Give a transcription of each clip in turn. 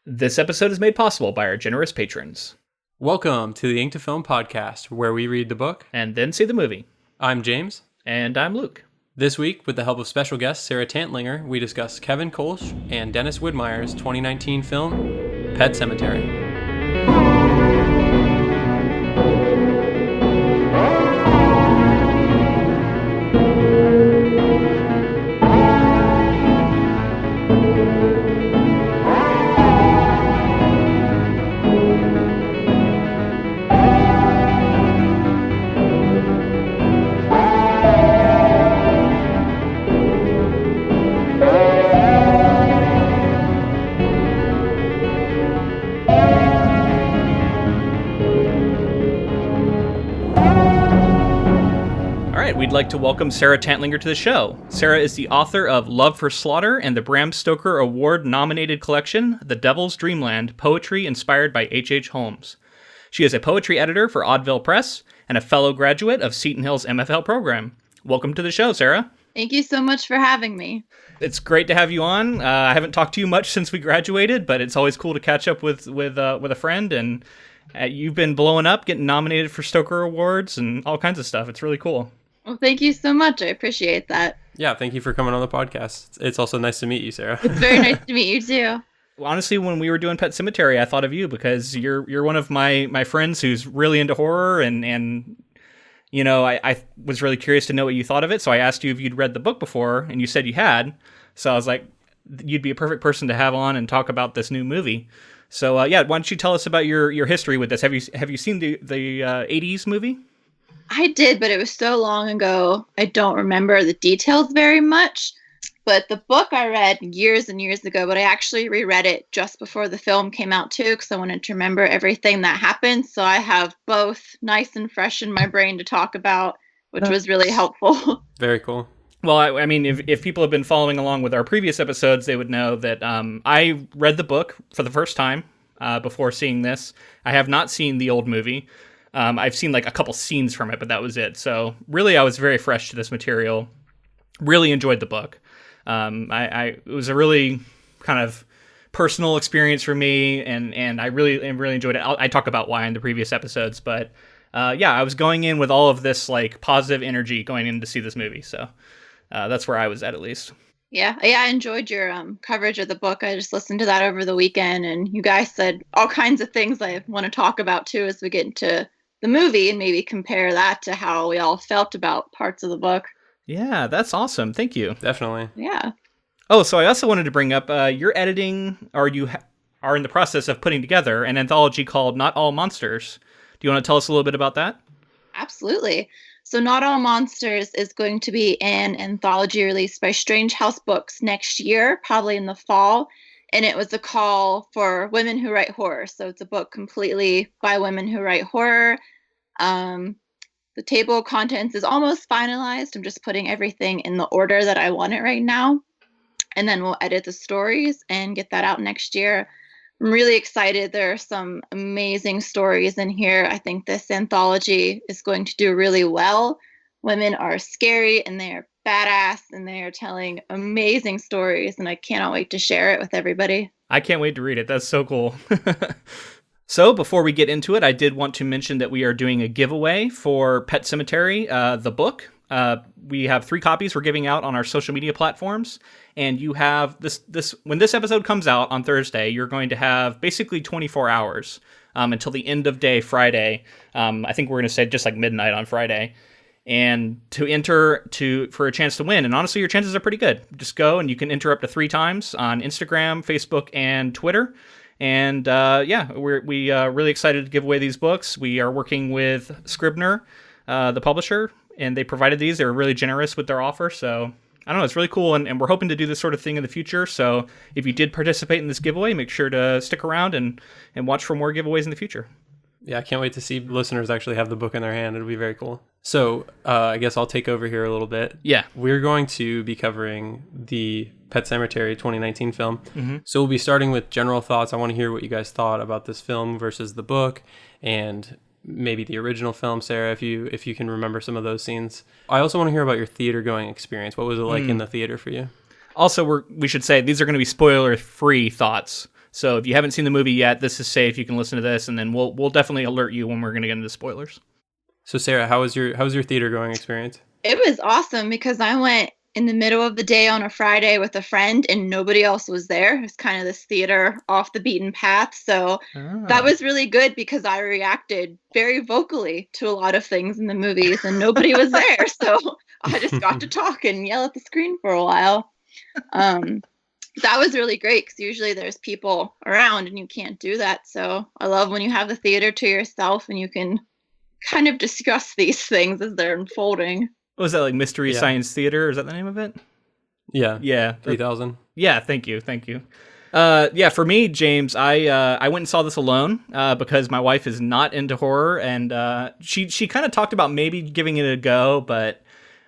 This episode is made possible by our generous patrons. Welcome to the Ink to Film podcast, where we read the book and then see the movie. I'm James. And I'm Luke. This week, with the help of special guest Sara Tantlinger, we discuss Kevin Kolsch and Dennis Widmeyer's 2019 film, Pet Sematary. We'd like to welcome Sara Tantlinger to the show. Sara is the author of Love for Slaughter and the Bram Stoker Award-nominated collection, The Devil's Dreamland, Poetry Inspired by H.H. Holmes. She is a poetry editor for Oddville Press and a fellow graduate of Seton Hill's MFL program. Welcome to the show, Sara. Thank you so much for having me. It's great to have you on. I haven't talked to you much since we graduated, but it's always cool to catch up with a friend, and you've been blowing up, getting nominated for Stoker Awards and all kinds of stuff. It's really cool. Well, thank you so much. I appreciate that. Yeah, thank you for coming on the podcast. It's also nice to meet you, Sara. It's very nice to meet you, too. Honestly, when we were doing Pet Sematary, I thought of you because you're one of my friends who's really into horror, and you know, I was really curious to know what you thought of it, so I asked you if you'd read the book before, and you said you had. So I was like, you'd be a perfect person to have on and talk about this new movie. So yeah, why don't you tell us about your history with this? Have you seen the 80s movie? I did, but it was so long ago, I don't remember the details very much. But the book I read years and years ago, but I actually reread it just before the film came out too, because I wanted to remember everything that happened. So I have both nice and fresh in my brain to talk about, which was really helpful. Very cool. Well, I mean, if people have been following along with our previous episodes, they would know that I read the book for the first time before seeing this. I have not seen the old movie. I've seen like a couple scenes from it, but that was it. So really, I was very fresh to this material. Really enjoyed the book. It was a really kind of personal experience for me, and I really enjoyed it. I talk about why in the previous episodes, but yeah, I was going in with all of this like positive energy going in to see this movie. So that's where I was at least. Yeah, I enjoyed your coverage of the book. I just listened to that over the weekend, and you guys said all kinds of things I want to talk about too as we get into the movie and maybe compare that to how we all felt about parts of the book. Yeah, that's awesome. Thank you. Definitely. Yeah. Oh, so I also wanted to bring up you're editing, or you are in the process of putting together an anthology called Not All Monsters. Do you want to tell us a little bit about that? Absolutely. So Not All Monsters is going to be an anthology released by Strange House Books next year, probably in the fall. And it was a call for women who write horror. So it's a book completely by women who write horror. The table of contents is almost finalized. I'm just putting everything in the order that I want it right now. And then we'll edit the stories and get that out next year. I'm really excited. There are some amazing stories in here. I think this anthology is going to do really well. Women are scary and they are badass and they are telling amazing stories, and I cannot wait to share it with everybody. I can't wait to read it. That's so cool. So before we get into it, I did want to mention that we are doing a giveaway for Pet Sematary, the book. We have 3 copies we're giving out on our social media platforms, and you have this when this episode comes out on Thursday, you're going to have basically 24 hours until the end of day Friday. I think we're going to say just like midnight on Friday, and to enter for a chance to win. And honestly, your chances are pretty good. Just go and you can enter up to 3 times on Instagram, Facebook, and Twitter. And yeah, we're really excited to give away these books. We are working with Scribner, the publisher, and they provided these. They were really generous with their offer. So I don't know, it's really cool. And we're hoping to do this sort of thing in the future. So if you did participate in this giveaway, make sure to stick around and watch for more giveaways in the future. Yeah, I can't wait to see listeners actually have the book in their hand. It'll be very cool. So I guess I'll take over here a little bit. Yeah. We're going to be covering the Pet Sematary 2019 film. Mm-hmm. So we'll be starting with general thoughts. I want to hear what you guys thought about this film versus the book, and maybe the original film, Sara, if you can remember some of those scenes. I also want to hear about your theater going experience. What was it like in the theater for you? Also, we should say these are going to be spoiler-free thoughts. So if you haven't seen the movie yet, this is safe. You can listen to this, and then we'll definitely alert you when we're going to get into spoilers. So Sarah, how was your theater going experience? It was awesome because I went in the middle of the day on a Friday with a friend and nobody else was there. It was kind of this theater off the beaten path. So that was really good because I reacted very vocally to a lot of things in the movies and nobody was there. So I just got to talk and yell at the screen for a while. That was really great because usually there's people around and you can't do that. So I love when you have the theater to yourself and you can kind of discuss these things as they're unfolding. Was that like Mystery Science Theater? Is that the name of it? Yeah. 3000. Yeah, thank you. Yeah, for me, James, I went and saw this alone because my wife is not into horror, and she kind of talked about maybe giving it a go, but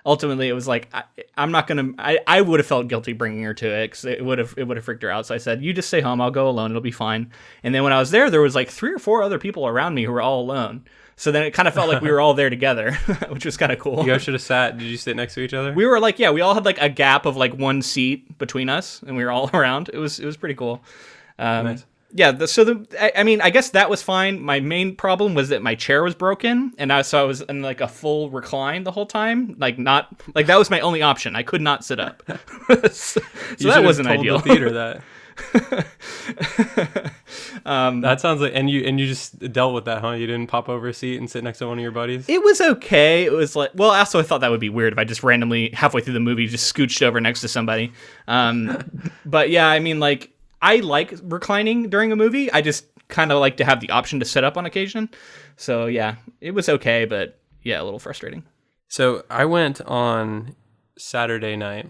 ultimately it was like I'm not gonna. I would have felt guilty bringing her to it because it would have freaked her out. So I said, "You just stay home. I'll go alone. It'll be fine." And then when I was there was like 3 or 4 other people around me who were all alone. So then it kind of felt like we were all there together, which was kind of cool. You guys should have sat. Did you sit next to each other? We were like, we all had like a gap of like 1 seat between us, and we were all around. It was pretty cool. Nice. Yeah. I mean, I guess that was fine. My main problem was that my chair was broken, and I was in like a full recline the whole time. Like that was my only option. I could not sit up. so that wasn't ideal. The theater that. That sounds like, and you just dealt with that, huh? You didn't pop over a seat and sit next to one of your buddies? It was okay. It was like, well, also I thought that would be weird if I just randomly halfway through the movie just scooched over next to somebody. But yeah, I mean, like, I like reclining during a movie. I just kind of like to have the option to sit up on occasion. So yeah, it was okay, but yeah, a little frustrating. So I went on Saturday night,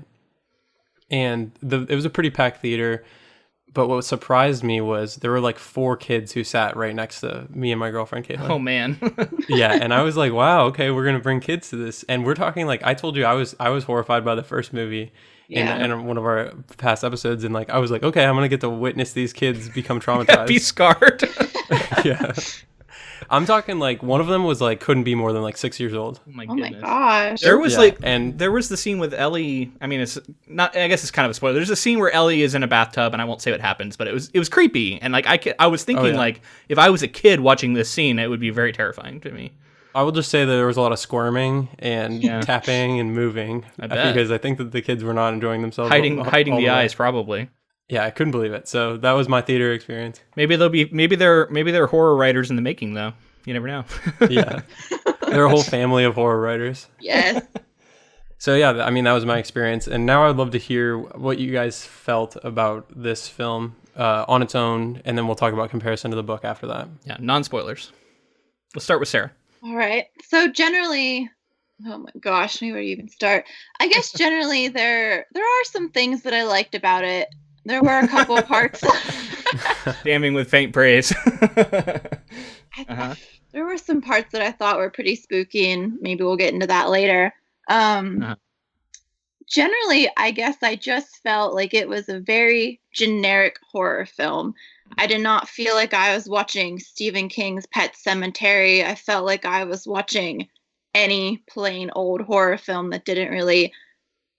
and it was a pretty packed theater. But what surprised me was there were like 4 kids who sat right next to me and my girlfriend, Caitlin. Oh, man. Yeah, and I was like, wow, okay, we're going to bring kids to this. And we're talking like, I told you I was horrified by the first movie in one of our past episodes. And like, I was like, okay, I'm going to get to witness these kids become traumatized. Be scarred. Yeah. I'm talking like one of them was like couldn't be more than like 6 years old. Oh my gosh. There was there was the scene with Ellie. I mean, it's not. I guess it's kind of a spoiler. There's a scene where Ellie is in a bathtub, and I won't say what happens, but it was creepy. And like I was thinking like if I was a kid watching this scene, it would be very terrifying to me. I will just say that there was a lot of squirming and tapping and moving. Because I think that the kids were not enjoying themselves. Hiding the eyes, probably. Yeah, I couldn't believe it. So that was my theater experience. Maybe they're horror writers in the making, though. You never know. Yeah, they're a whole family of horror writers. Yes. So yeah, I mean that was my experience, and now I'd love to hear what you guys felt about this film on its own, and then we'll talk about comparison to the book after that. Yeah, non-spoilers. Let's start with Sarah. All right. So generally, oh my gosh, where do you even start? I guess generally there are some things that I liked about it. There were a couple parts. Damning with faint praise. There were some parts that I thought were pretty spooky, and maybe we'll get into that later. Generally, I guess I just felt like it was a very generic horror film. I did not feel like I was watching Stephen King's Pet Sematary. I felt like I was watching any plain old horror film that didn't really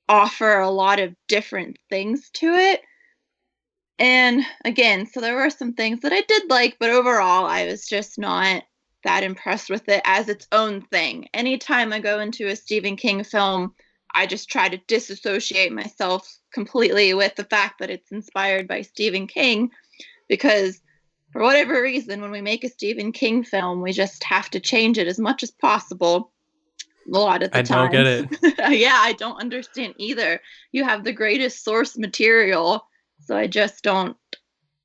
offer a lot of different things to it. And again, so there were some things that I did like, but overall, I was just not that impressed with it as its own thing. Anytime I go into a Stephen King film, I just try to disassociate myself completely with the fact that it's inspired by Stephen King, because for whatever reason, when we make a Stephen King film, we just have to change it as much as possible. A lot of the time. I don't get it. Yeah, I don't understand either. You have the greatest source material. So I just don't,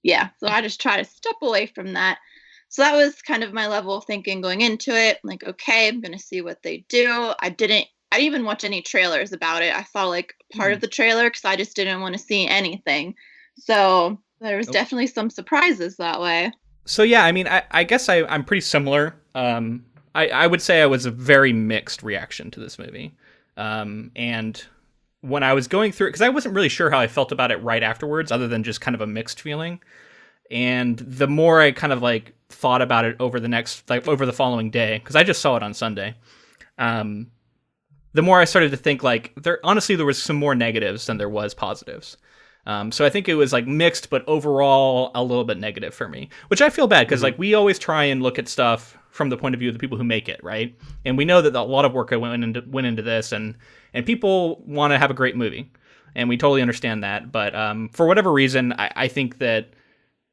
so I just try to step away from that. So that was kind of my level of thinking going into it. Like, okay, I'm going to see what they do. I didn't even watch any trailers about it. I saw like part of the trailer because I just didn't want to see anything. So there was definitely some surprises that way. So yeah, I mean, I guess I'm pretty similar. I would say I was a very mixed reaction to this movie. And when I was going through it, because I wasn't really sure how I felt about it right afterwards, other than just kind of a mixed feeling. And the more I kind of like thought about it over the following day, because I just saw it on Sunday, the more I started to think like there was some more negatives than there was positives. So I think it was like mixed, but overall a little bit negative for me, which I feel bad because like we always try and look at stuff from the point of view of the people who make it, right? And we know that a lot of work went into this, and people want to have a great movie, and we totally understand that. But for whatever reason, I think that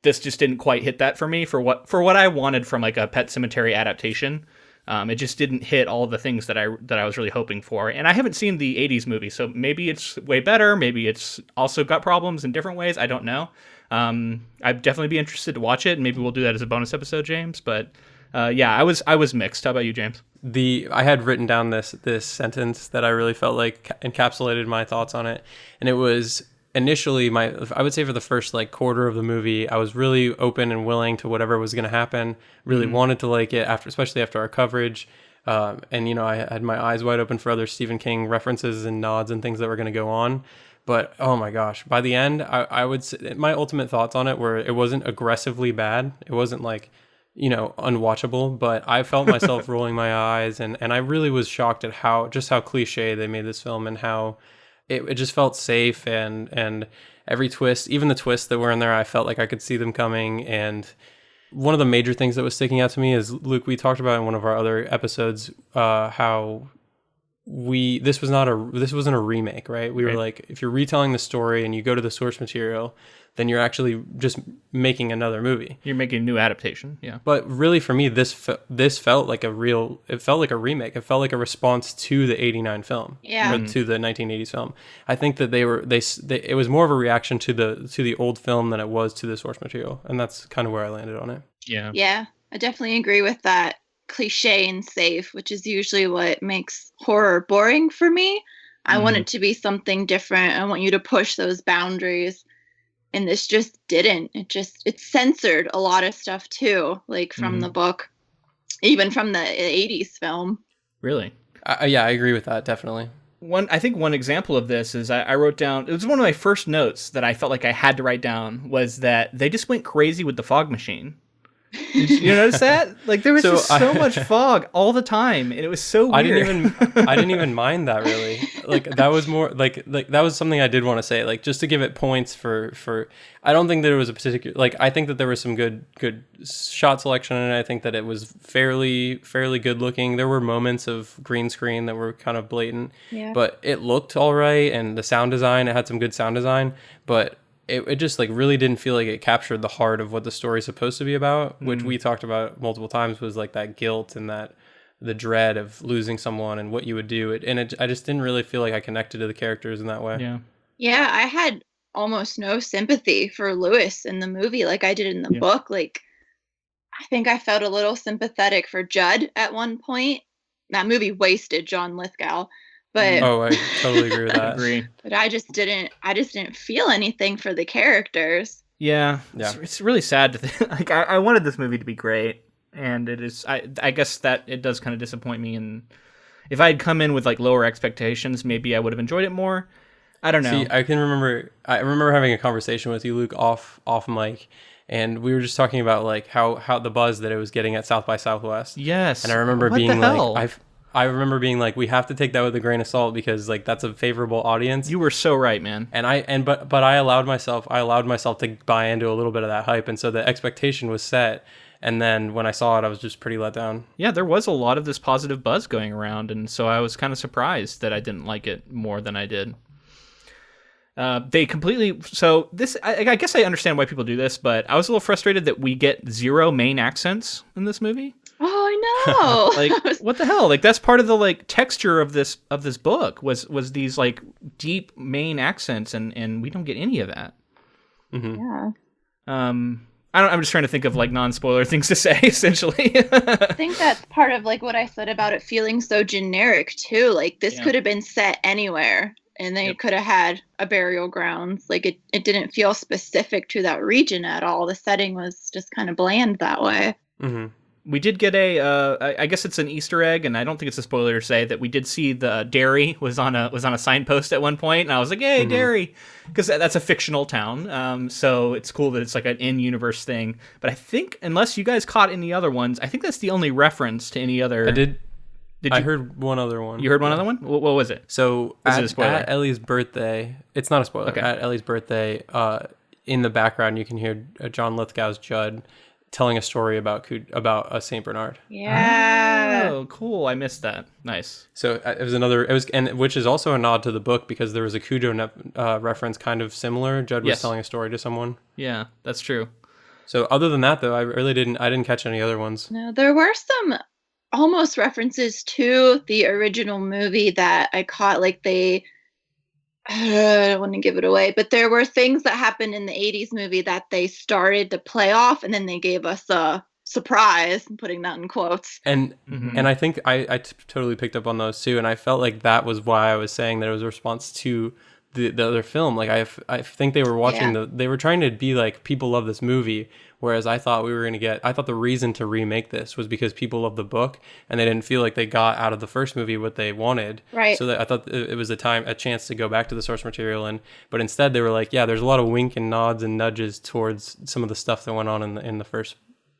this just didn't quite hit that for me for what I wanted from like a Pet Sematary adaptation. It just didn't hit all the things that I was really hoping for. And I haven't seen the 80s movie, so maybe it's way better. Maybe it's also got problems in different ways. I don't know. I'd definitely be interested to watch it, and maybe we'll do that as a bonus episode, James. But yeah, I was mixed. How about you, James? I had written down this sentence that I really felt like encapsulated my thoughts on it, and it was initially I would say for the first like quarter of the movie, I was really open and willing to whatever was going to happen. Really wanted to like it especially after our coverage, and you know I had my eyes wide open for other Stephen King references and nods and things that were going to go on. But oh my gosh, by the end, I would say my ultimate thoughts on it were it wasn't aggressively bad. It wasn't like, you know, unwatchable, but I felt myself rolling my eyes, and I really was shocked at how cliche they made this film, and how it just felt safe, and every twist, even the twists that were in there, I felt like I could see them coming. And one of the major things that was sticking out to me is, Luke, we talked about in one of our other episodes how this wasn't a remake, right? We were like, if you're retelling the story and you go to the source material, then you're actually just making another movie. You're making a new adaptation, yeah. But really, for me, this felt like it felt like a remake. It felt like a response to the '89 film, or to the 1980s film. I think that it was more of a reaction to the old film than it was to the source material, and that's kind of where I landed on it. Yeah, I definitely agree with that. Cliche and safe, which is usually what makes horror boring for me. I want it to be something different. I want you to push those boundaries. And this just didn't. It censored a lot of stuff too, like from the book, even from the 80s film. Really? Yeah, I agree with that, definitely. I think one example of this is I wrote down, it was one of my first notes that I felt like I had to write down, was that they just went crazy with the fog machine. Did you notice that? Like there was just so much fog all the time, and it was so weird. I didn't even mind that, really. Like that was more like that was something I did want to say, like just to give it points for I don't think that it was a particular, like I think that there was some good shot selection, and I think that it was fairly good looking. There were moments of green screen that were kind of blatant, but it looked all right, and the sound design, it had some good sound design, but it just like really didn't feel like it captured the heart of what the story's supposed to be about, which we talked about multiple times, was like that guilt and that the dread of losing someone and what you would do. I just didn't really feel like I connected to the characters in that way. Yeah, I had almost no sympathy for Lois in the movie like I did in the book. Like, I think I felt a little sympathetic for Judd at one point. That movie wasted John Lithgow. But I totally agree with that. But I just didn't feel anything for the characters. Yeah. It's really sad to think. Like I wanted this movie to be great, and it is. I guess that it does kind of disappoint me. And if I had come in with like lower expectations, maybe I would have enjoyed it more. I don't know. See, I remember having a conversation with you, Luke, off mic, and we were just talking about like how the buzz that it was getting at South by Southwest. Yes. And I remember being like, I remember being like, we have to take that with a grain of salt, because like that's a favorable audience. You were so right, man. But I allowed myself to buy into a little bit of that hype, and so the expectation was set. And then when I saw it, I was just pretty let down. Yeah, there was a lot of this positive buzz going around, and so I was kind of surprised that I didn't like it more than I did. They completely... So this... I guess I understand why people do this, but I was a little frustrated that we get 0 main accents in this movie. Oh, I know. Like, what the hell? Like, that's part of the like texture of this book was these like deep main accents, and we don't get any of that. Yeah. I'm just trying to think of like non-spoiler things to say, essentially. I think that's part of like what I said about it feeling so generic too. Like this could have been set anywhere, and they could have had a burial grounds. Like it didn't feel specific to that region at all. The setting was just kind of bland that way. We did get I guess it's an Easter egg, and I don't think it's a spoiler to say that we did see the Derry was on a signpost at one point, and I was like, "Hey, Derry," because that's a fictional town. So it's cool that it's like an in-universe thing. But I think, unless you guys caught any other ones, I think that's the only reference to any other. I heard one other one. You heard one other one? What was it? So at Ellie's birthday, it's not a spoiler. Okay. At Ellie's birthday, in the background, you can hear John Lithgow's Judd telling a story about a Saint Bernard. Yeah. Oh, cool! I missed that. Nice. So which is also a nod to the book because there was a Cujo reference kind of similar. Judd was telling a story to someone. Yeah, that's true. So other than that, though, I didn't catch any other ones. No, there were some almost references to the original movie that I caught. Like I don't want to give it away, but there were things that happened in the 80s movie that they started to play off, and then they gave us a surprise, I'm putting that in quotes. And I think I totally picked up on those too, and I felt like that was why I was saying that it was a response to the other film. Like I think they were watching they were trying to be like, people love this movie, whereas I thought the reason to remake this was because people love the book and they didn't feel like they got out of the first movie what they wanted. Right. So that I thought it was a chance to go back to the source material, but instead they were like, yeah, there's a lot of wink and nods and nudges towards some of the stuff that went on in the first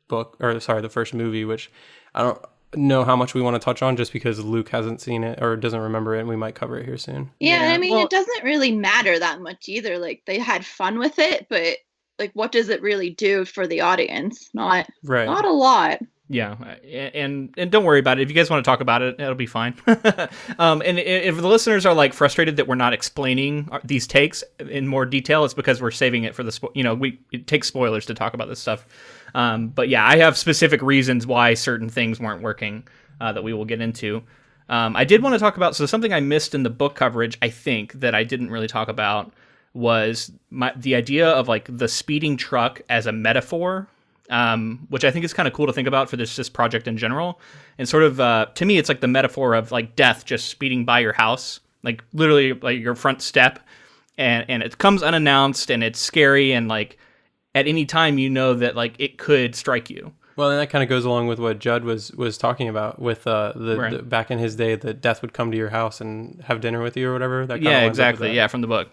book, or sorry, the first movie, which I don't know how much we want to touch on just because Luke hasn't seen it or doesn't remember it, and we might cover it here soon. Yeah, I mean, it doesn't really matter that much either. Like, they had fun with it, but like, what does it really do for the audience? Not a lot. Yeah, and don't worry about it. If you guys want to talk about it, it'll be fine. And if the listeners are like frustrated that we're not explaining these takes in more detail, it's because we're saving it for it takes spoilers to talk about this stuff. But yeah, I have specific reasons why certain things weren't working that we will get into. I did want to talk about, so something I missed in the book coverage, I think, that I didn't really talk about was the idea of like the speeding truck as a metaphor. Which I think is kind of cool to think about for this project in general. And sort of, to me, it's like the metaphor of like death just speeding by your house, like literally like your front step. And it comes unannounced and it's scary. And like at any time, you know that like it could strike you. Well, and that kind of goes along with what Judd was talking about with the back in his day, that death would come to your house and have dinner with you or whatever. That kind of exactly. Yeah, from the book.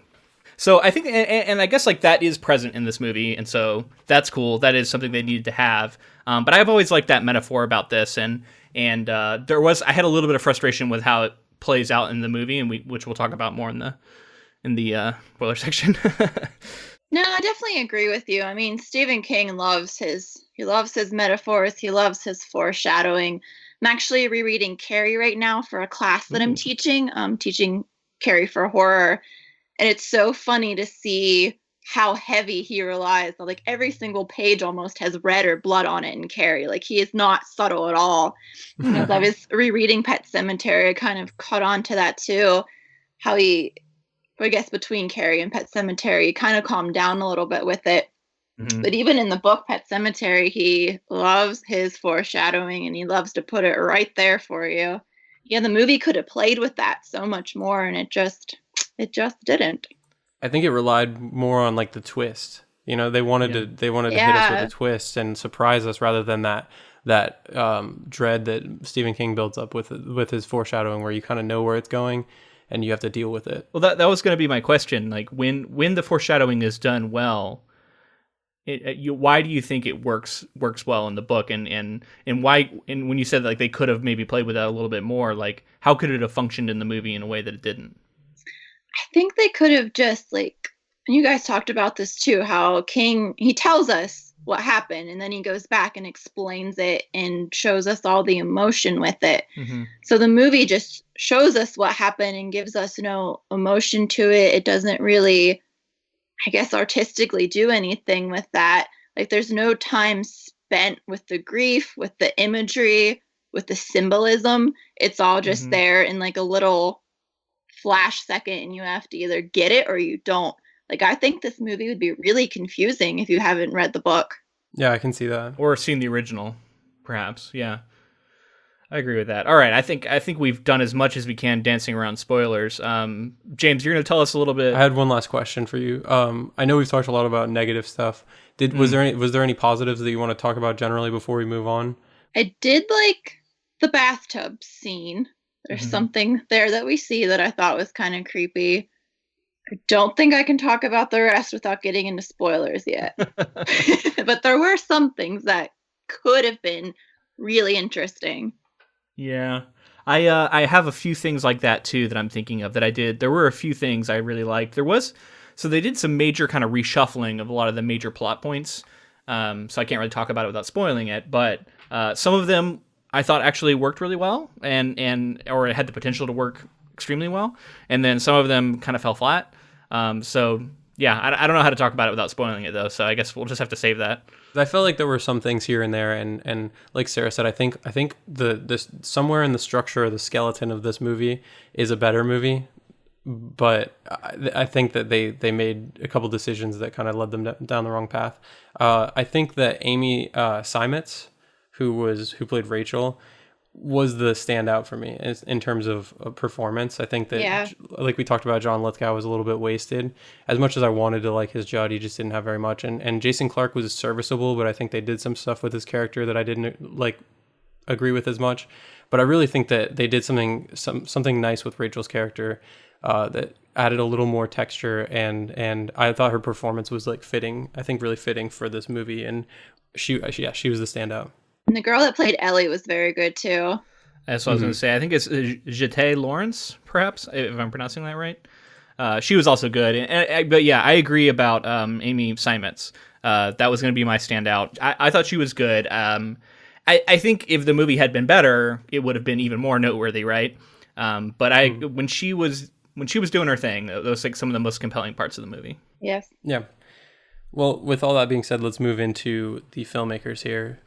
So I think, and I guess like that is present in this movie, and so that's cool. That is something they needed to have. But I've always liked that metaphor about this, and I had a little bit of frustration with how it plays out in the movie, and which we'll talk about more in the spoiler section. No, I definitely agree with you. I mean, Stephen King loves his metaphors. He loves his foreshadowing. I'm actually rereading Carrie right now for a class that I'm teaching. I'm teaching Carrie for horror. And it's so funny to see how heavy he relies on. Like, every single page almost has red or blood on it in Carrie. Like, he is not subtle at all. As I was rereading Pet Sematary, I kind of caught on to that too. How I guess between Carrie and Pet Sematary, he kind of calmed down a little bit with it. Mm-hmm. But even in the book Pet Sematary, he loves his foreshadowing and he loves to put it right there for you. Yeah, the movie could have played with that so much more, and it just didn't. I think it relied more on like the twist. You know, they wanted to hit us with a twist and surprise us rather than that dread that Stephen King builds up with his foreshadowing, where you kind of know where it's going and you have to deal with it. Well, that was going to be my question. Like, when the foreshadowing is done well, why do you think it works well in the book, and why? And when you said like they could have maybe played with that a little bit more, like how could it have functioned in the movie in a way that it didn't? I think they could have just like, and you guys talked about this too, how King, he tells us what happened and then he goes back and explains it and shows us all the emotion with it. Mm-hmm. So the movie just shows us what happened and gives us no emotion to it. It doesn't really, I guess, artistically do anything with that. Like, there's no time spent with the grief, with the imagery, with the symbolism. It's all just there in like a little flash second, and you have to either get it or you don't. Like, I think this movie would be really confusing if you haven't read the book. Yeah, I can see that. Or seen the original, perhaps. Yeah, I agree with that. All right, I think we've done as much as we can dancing around spoilers. James, you're going to tell us a little bit. I had one last question for you. I know we've talked a lot about negative stuff. Was there any positives that you want to talk about generally before we move on? I did like the bathtub scene. There's something there that we see that I thought was kind of creepy. I don't think I can talk about the rest without getting into spoilers yet. But there were some things that could have been really interesting. Yeah. I have a few things like that too that I'm thinking of that I did. There were a few things I really liked. So they did some major kind of reshuffling of a lot of the major plot points. So I can't really talk about it without spoiling it, but some of them I thought actually worked really well or it had the potential to work extremely well. And then some of them kind of fell flat. So yeah, I don't know how to talk about it without spoiling it though. So I guess we'll just have to save that. I felt like there were some things here and there, and like Sarah said, I think this somewhere in the structure or the skeleton of this movie is a better movie, but I think that they made a couple decisions that kind of led them down the wrong path. I think that Amy Seimetz, who played Rachel, was the standout for me in terms of performance. I think that, like we talked about, John Lithgow was a little bit wasted. As much as I wanted to like his Judd, he just didn't have very much. And Jason Clarke was serviceable, but I think they did some stuff with his character that I didn't like agree with as much. But I really think that they did something nice with Rachel's character that added a little more texture, and I thought her performance was like fitting. I think really fitting for this movie, and she was the standout. And the girl that played Ellie was very good too. That's what I was going to say. I think it's Jete Lawrence, perhaps, if I'm pronouncing that right. She was also good. But yeah, I agree about Amy Seimetz. That was going to be my standout. I thought she was good. I think if the movie had been better, it would have been even more noteworthy, right? But when she was doing her thing, those was like some of the most compelling parts of the movie. Yes. Yeah. Well, with all that being said, let's move into the filmmakers here.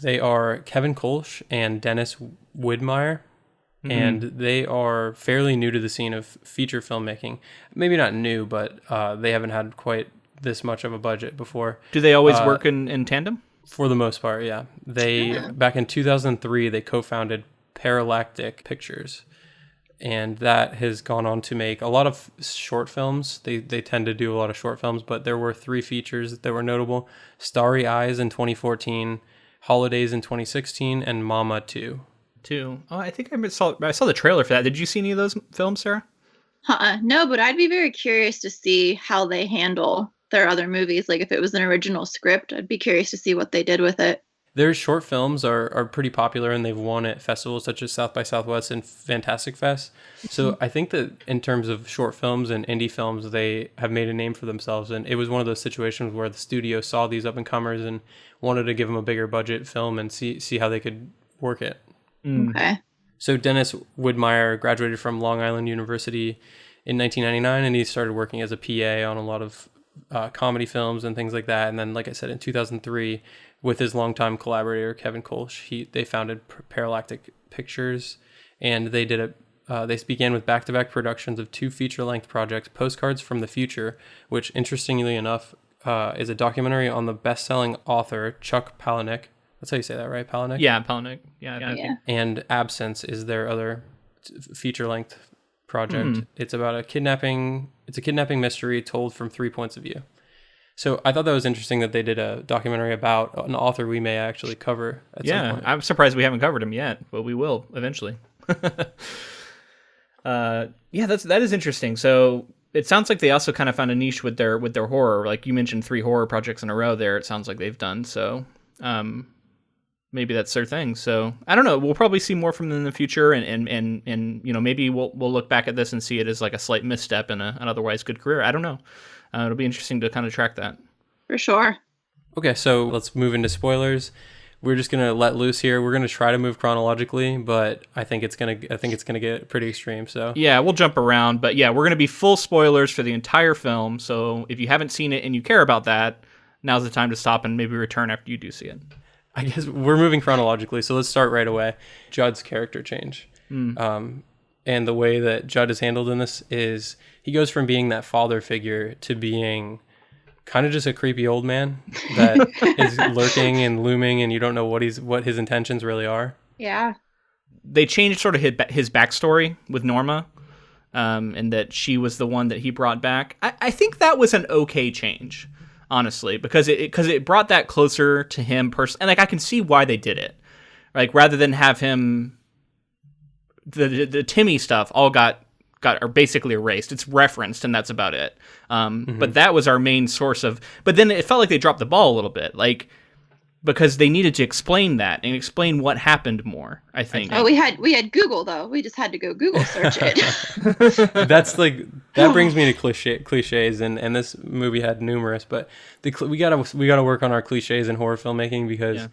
They are Kevin Kolsch and Dennis Widmeyer, and they are fairly new to the scene of feature filmmaking. Maybe not new, but they haven't had quite this much of a budget before. Do they always work in tandem? For the most part, yeah. Back in 2003, they co-founded Paralactic Pictures, and that has gone on to make a lot of short films. They tend to do a lot of short films, but there were 3 features that were notable: Starry Eyes in 2014, Holidays in 2016, and Mama 2. Oh, I think I saw the trailer for that. Did you see any of those films, Sarah? No, but I'd be very curious to see how they handle their other movies. Like if it was an original script, I'd be curious to see what they did with it. Their short films are pretty popular, and they've won at festivals such as South by Southwest and Fantastic Fest. So I think that in terms of short films and indie films, they have made a name for themselves. And it was one of those situations where the studio saw these up-and-comers and wanted to give them a bigger budget film and see how they could work it. Okay. So Dennis Widmeyer graduated from Long Island University in 1999, and he started working as a PA on a lot of comedy films and things like that. And then, like I said, in 2003, with his longtime collaborator Kevin Kolsch, they founded Paralactic Pictures, and they began with back-to-back productions of 2 feature-length projects: Postcards from the Future, which interestingly enough is a documentary on the best-selling author Chuck Palahniuk. That's how you say that, right? Palahniuk? Yeah, Palahniuk. Yeah. And Absence is their other feature-length project. It's about a kidnapping mystery told from 3 points of view. So I thought that was interesting that they did a documentary about an author we may actually cover at some point. I'm surprised we haven't covered him yet, but we will eventually. That is interesting. So it sounds like they also kind of found a niche with their horror. Like you mentioned 3 horror projects in a row there, it sounds like they've done. So maybe that's their thing. So I don't know. We'll probably see more from them in the future, and maybe we'll look back at this and see it as like a slight misstep in an otherwise good career. I don't know. It'll be interesting to kind of track that. For sure. Okay, so let's move into spoilers. We're just gonna let loose here. We're gonna try to move chronologically, but I think it's gonna get pretty extreme. So yeah, we'll jump around, but yeah, we're gonna be full spoilers for the entire film. So if you haven't seen it and you care about that, now's the time to stop and maybe return after you do see it. I guess we're moving chronologically, so let's start right away. Judd's character change. And the way that Judd is handled in this is he goes from being that father figure to being kind of just a creepy old man that is lurking and looming, and you don't know what his intentions really are. Yeah. They changed sort of his backstory with Norma, and that she was the one that he brought back. I think that was an okay change, honestly, because it brought that closer to him personally, and like I can see why they did it. Like rather than have him, the Timmy stuff all got are basically erased. It's referenced, and that's about it. But that was our main source of. But then it felt like they dropped the ball a little bit. Like because they needed to explain that and explain what happened more, I think. Oh, we had Google though. We just had to go Google search it. That's like, that brings me to cliches, and this movie had numerous, but we gotta work on our cliches in horror filmmaking, because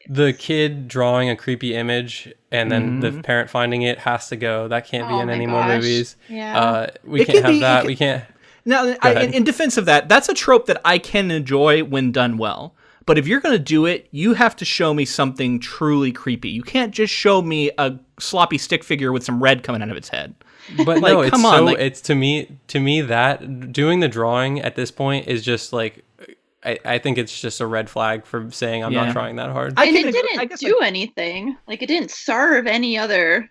the kid drawing a creepy image and then the parent finding it has to go. That can't be in any more movies. Yeah. We can't have that. We can't. Now, in defense of that, that's a trope that I can enjoy when done well. But if you're going to do it, you have to show me something truly creepy. You can't just show me a sloppy stick figure with some red coming out of its head. But like, no, it's come on, so like, it's to me that doing the drawing at this point is just like, I think it's just a red flag for saying I'm not trying that hard. And it didn't do anything. Like, it didn't serve any other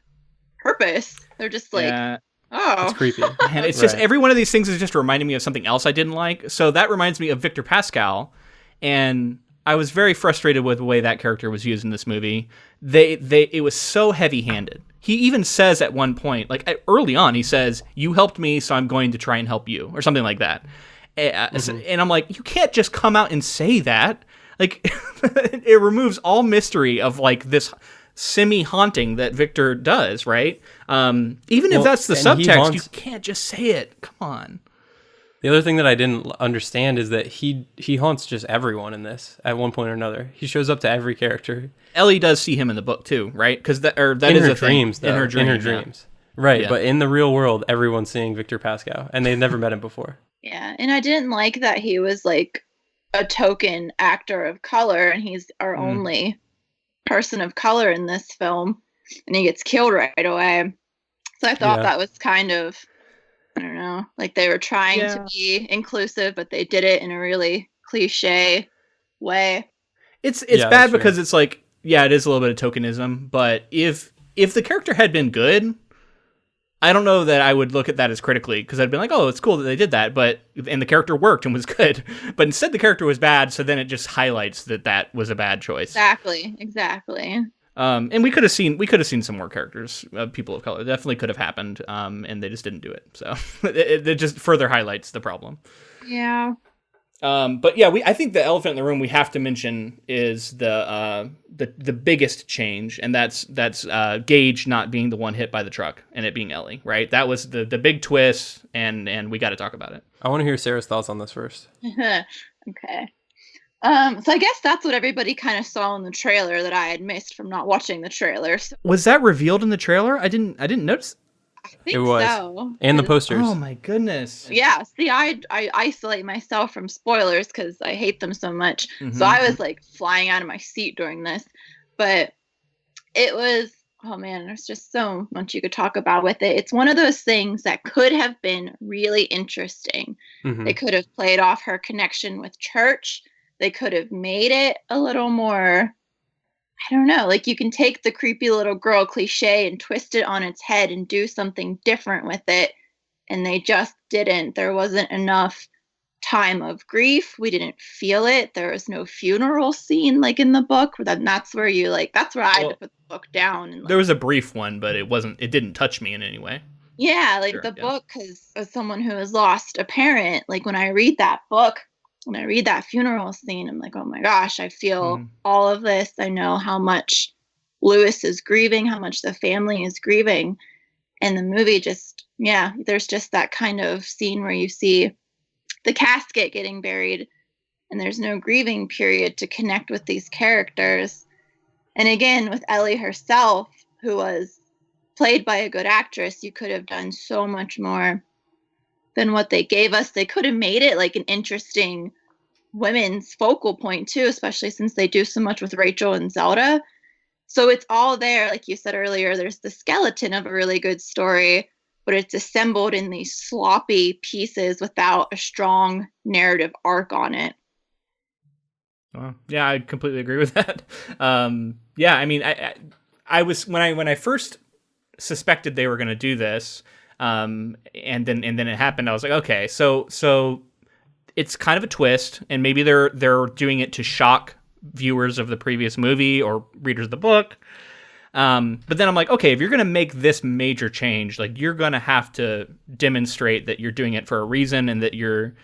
purpose. They're just like, oh, it's creepy. And it's just, every one of these things is just reminding me of something else I didn't like. So that reminds me of Victor Pascal, and I was very frustrated with the way that character was used in this movie. It was so heavy-handed. He even says at one point, like early on, he says, "You helped me, so I'm going to try and help you," or something like that. And I'm like, you can't just come out and say that. Like, it removes all mystery of like this semi-haunting that Victor does, right? Even if that's the subtext, you can't just say it. Come on. The other thing that I didn't understand is that he haunts just everyone in this at one point or another. He shows up to every character. Ellie does see him in the book too, right? Because that is her a dreams, thing. In her dreams. Right, yeah. But in the real world, everyone's seeing Victor Pascal, and they've never met him before. Yeah, and I didn't like that he was like a token actor of color, and he's our only person of color in this film, and he gets killed right away. So I thought that was kind of, I don't know, like they were trying to be inclusive, but they did it in a really cliche way. It's bad because it's like, it is a little bit of tokenism, but if the character had been good, I don't know that I would look at that as critically, because I'd been like, oh, it's cool that they did that, and the character worked and was good. But instead the character was bad, so then it just highlights that was a bad choice. Exactly. And we could have seen some more characters, people of color. It definitely could have happened, and they just didn't do it. So it just further highlights the problem. Yeah. But yeah, I think the elephant in the room we have to mention is the biggest change, and that's Gage not being the one hit by the truck and it being Ellie, right? That was the big twist, and we got to talk about it. I want to hear Sarah's thoughts on this first. Okay. So I guess that's what everybody kind of saw in the trailer that I had missed from not watching the trailer. So. Was that revealed in the trailer? I didn't notice. I think it was. So. And the posters. Oh my goodness. Yeah. See, I isolate myself from spoilers because I hate them so much. So I was like flying out of my seat during this. But it was, oh man, there's just so much you could talk about with it. It's one of those things that could have been really interesting. They could have played off her connection with church. They could have made it a little more, I don't know, like you can take the creepy little girl cliche and twist it on its head and do something different with it. And they just didn't. There wasn't enough time of grief. We didn't feel it. There was no funeral scene like in the book. That's where you that's where I had to put the book down. And, there was a brief one, but it didn't touch me in any way. Yeah, the book, because as someone who has lost a parent, like when I read that book, when I read that funeral scene, I'm like, oh my gosh, I feel all of this. I know how much Lois is grieving, how much the family is grieving. And the movie just, there's just that kind of scene where you see the casket getting buried and there's no grieving period to connect with these characters. And again, with Ellie herself, who was played by a good actress, you could have done so much more than what they gave us. They could have made it like an interesting women's focal point too, especially since they do so much with Rachel and Zelda. So it's all there. Like you said earlier, there's the skeleton of a really good story, but it's assembled in these sloppy pieces without a strong narrative arc on it. Well, yeah, I completely agree with that. I mean, I was when I first suspected they were going to do this, and then it happened. I was like, okay, so it's kind of a twist, and maybe they're doing it to shock viewers of the previous movie or readers of the book. But then I'm like, okay, if you're going to make this major change, like you're going to have to demonstrate that you're doing it for a reason and that you're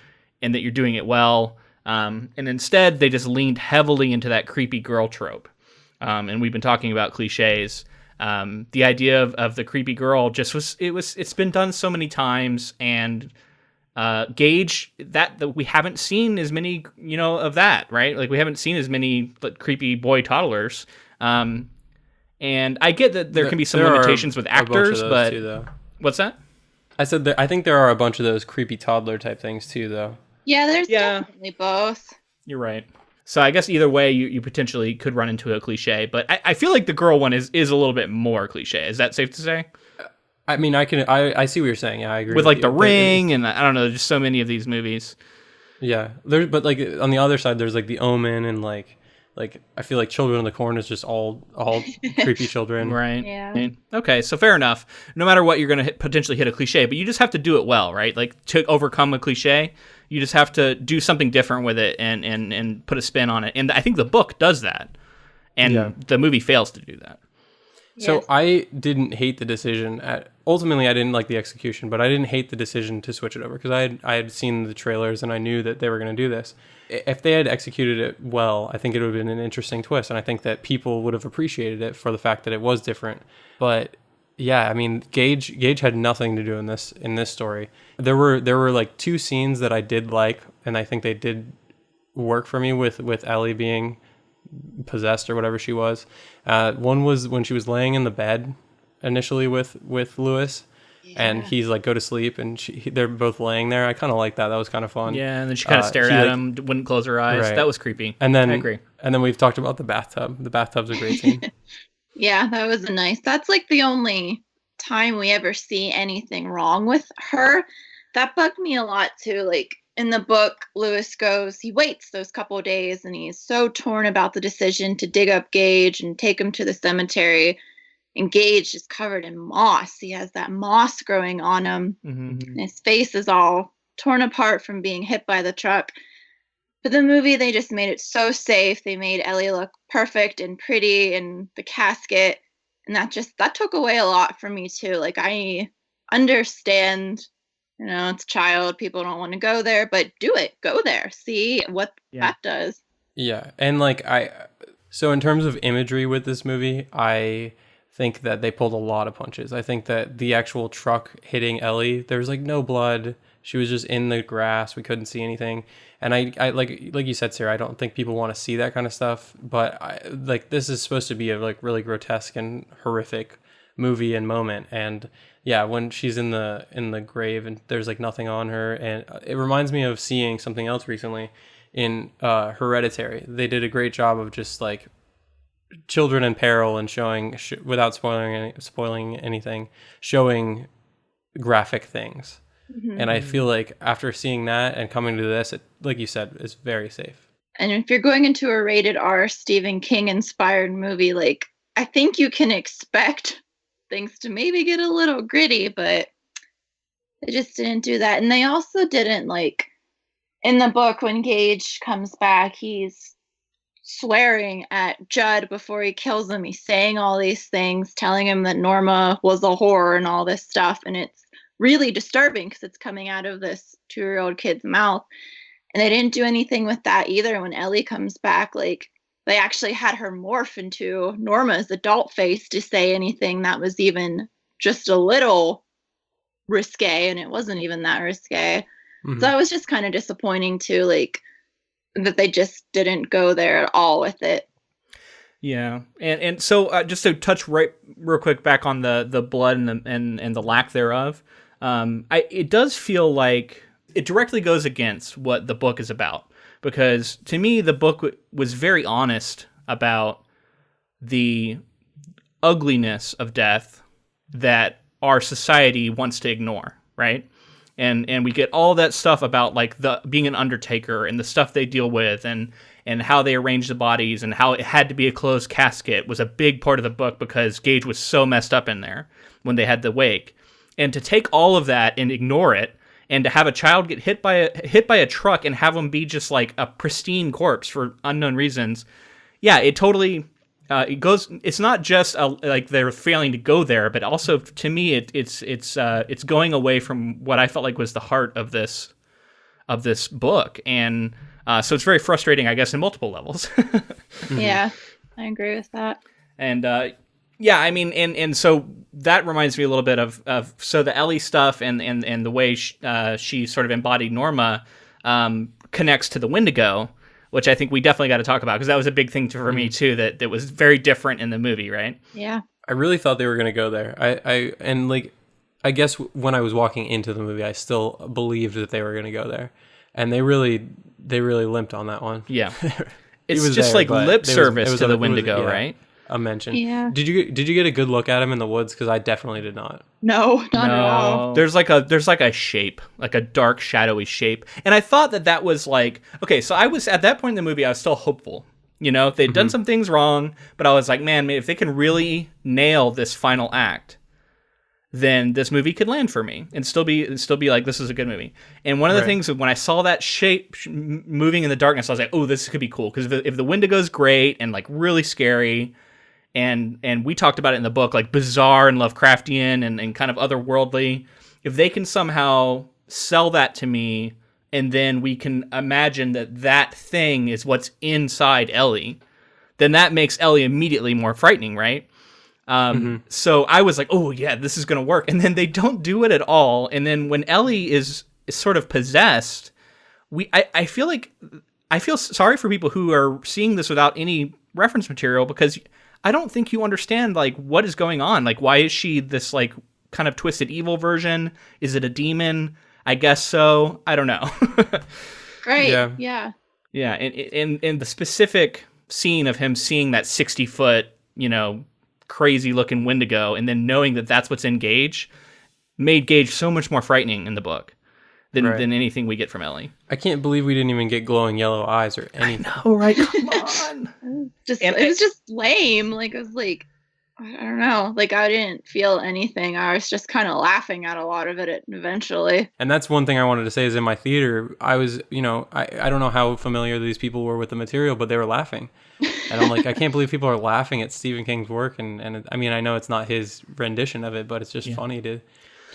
doing it well. And instead, they just leaned heavily into that creepy girl trope. And we've been talking about cliches. The idea of the creepy girl it's been done so many times, and Gage, that we haven't seen as many, of that, right? Like, we haven't seen as many creepy boy toddlers. And I get that there can be some limitations with actors, but too, what's that? I said that I think there are a bunch of those creepy toddler type things too, though. Yeah, there's definitely both. You're right. So I guess either way, you potentially could run into a cliche, but I feel like the girl one is a little bit more cliche. Is that safe to say? I mean, I see what you're saying. Yeah, I agree. With like The Ring, and I don't know, just so many of these movies. Yeah, but like on the other side, there's like The Omen, and like I feel like Children of the Corn is just all creepy children. Right. Yeah. Okay, so fair enough. No matter what, you're going to potentially hit a cliche, but you just have to do it well, right? Like, to overcome a cliche, you just have to do something different with it and put a spin on it. And I think the book does that, and the movie fails to do that. So Yes. I didn't hate the decision. Ultimately, I didn't like the execution, but I didn't hate the decision to switch it over because I had seen the trailers and I knew that they were going to do this. If they had executed it well, I think it would have been an interesting twist, and I think that people would have appreciated it for the fact that it was different. But yeah, I mean, Gage had nothing to do in this story. There were like two scenes that I did like, and I think they did work for me with Ellie being possessed or whatever she was. One was when she was laying in the bed initially with Lois, and he's like, go to sleep, and they're both laying there. I kind of like that. That was kind of fun. Yeah, and then she kind of stared at him, wouldn't close her eyes. Right. That was creepy. And then I agree. And then we've talked about the bathtub. The bathtub's a great scene. Yeah, that was nice. That's like the only time we ever see anything wrong with her. That bugged me a lot too. Like, in the book, Lewis he waits those couple of days, and he's so torn about the decision to dig up Gage and take him to the cemetery. And Gage is covered in moss. He has that moss growing on him. Mm-hmm. And his face is all torn apart from being hit by the truck. But the movie, they just made it so safe. They made Ellie look perfect and pretty in the casket. And that took away a lot from me too. Like, I understand, it's a child. People don't want to go there, but do it. Go there. See what that does. Yeah. And so in terms of imagery with this movie, I think that they pulled a lot of punches. I think that the actual truck hitting Ellie, there was like no blood. She was just in the grass. We couldn't see anything. And I like you said, Sarah, I don't think people want to see that kind of stuff. But this is supposed to be a like really grotesque and horrific movie and moment. And yeah, when she's in the grave and there's like nothing on her, and it reminds me of seeing something else recently in Hereditary. They did a great job of just like children in peril and showing without spoiling anything, showing graphic things. Mm-hmm. And I feel like after seeing that and coming to this, it, like you said, is very safe. And if you're going into a rated R Stephen King inspired movie, like, I think you can expect things to maybe get a little gritty, but they just didn't do that. And they also didn't, like, in the book, when Gage comes back, he's swearing at Judd before he kills him. He's saying all these things, telling him that Norma was a whore and all this stuff. And it's really disturbing because it's coming out of this 2-year-old kid's mouth. And they didn't do anything with that either. When Ellie comes back, like, they actually had her morph into Norma's adult face to say anything that was even just a little risque, and it wasn't even that risque. Mm-hmm. So that was just kind of disappointing too, like, that they just didn't go there at all with it. Yeah, and so just to touch real quick back on the blood and the lack thereof, it does feel like it directly goes against what the book is about, because to me the book was very honest about the ugliness of death that our society wants to ignore, right? And we get all that stuff about like the being an undertaker and the stuff they deal with and how they arrange the bodies and how it had to be a closed casket was a big part of the book because Gage was so messed up in there when they had the wake. And to take all of that and ignore it, and to have a child get hit by a truck and have them be just like a pristine corpse for unknown reasons, yeah, it totally it goes. It's not just like they're failing to go there, but also to me, it's going away from what I felt like was the heart of this book. And So it's very frustrating, I guess, in multiple levels. Yeah, I agree with that. And yeah, I mean, and so that reminds me a little bit of so the Ellie stuff and the way she sort of embodied Norma connects to the Windigo, which I think we definitely got to talk about, because that was a big thing for me too, that was very different in the movie, right? Yeah. I really thought they were going to go there. I guess when I was walking into the movie, I still believed that they were going to go there, and they really limped on that one. Yeah, it's just there, like lip service to the Wendigo, right? A mention. Yeah. Did you get a good look at him in the woods? Because I definitely did not. No, not at all. There's like a shape, like a dark, shadowy shape, and I thought that was like, okay. So I was at that point in the movie, I was still hopeful. You know, they'd done some things wrong, but I was like, man, if they can really nail this final act, then this movie could land for me and still be like, this is a good movie. And one of the things, when I saw that shape moving in the darkness, I was like, oh, this could be cool. Because if the Wendigo's great and like really scary, and we talked about it in the book, like bizarre and Lovecraftian and kind of otherworldly, if they can somehow sell that to me, and then we can imagine that thing is what's inside Ellie, then that makes Ellie immediately more frightening, right? So I was like, oh yeah, this is going to work. And then they don't do it at all. And then when Ellie is sort of possessed, I feel sorry for people who are seeing this without any reference material, because I don't think you understand like what is going on. Like, why is she this like kind of twisted evil version? Is it a demon? I guess so. I don't know. Right. Yeah. Yeah. And the specific scene of him seeing that 60-foot, crazy looking Wendigo, and then knowing that that's what's in Gage, made Gage so much more frightening in the book than anything we get from Ellie. I can't believe we didn't even get glowing yellow eyes or anything. I know, right? Come on. It was just lame. Like, it was like, I don't know. Like, I didn't feel anything. I was just kind of laughing at a lot of it eventually. And that's one thing I wanted to say is in my theater, I was, I don't know how familiar these people were with the material, but they were laughing. And I'm like, I can't believe people are laughing at Stephen King's work. And I mean, I know it's not his rendition of it, but it's just funny to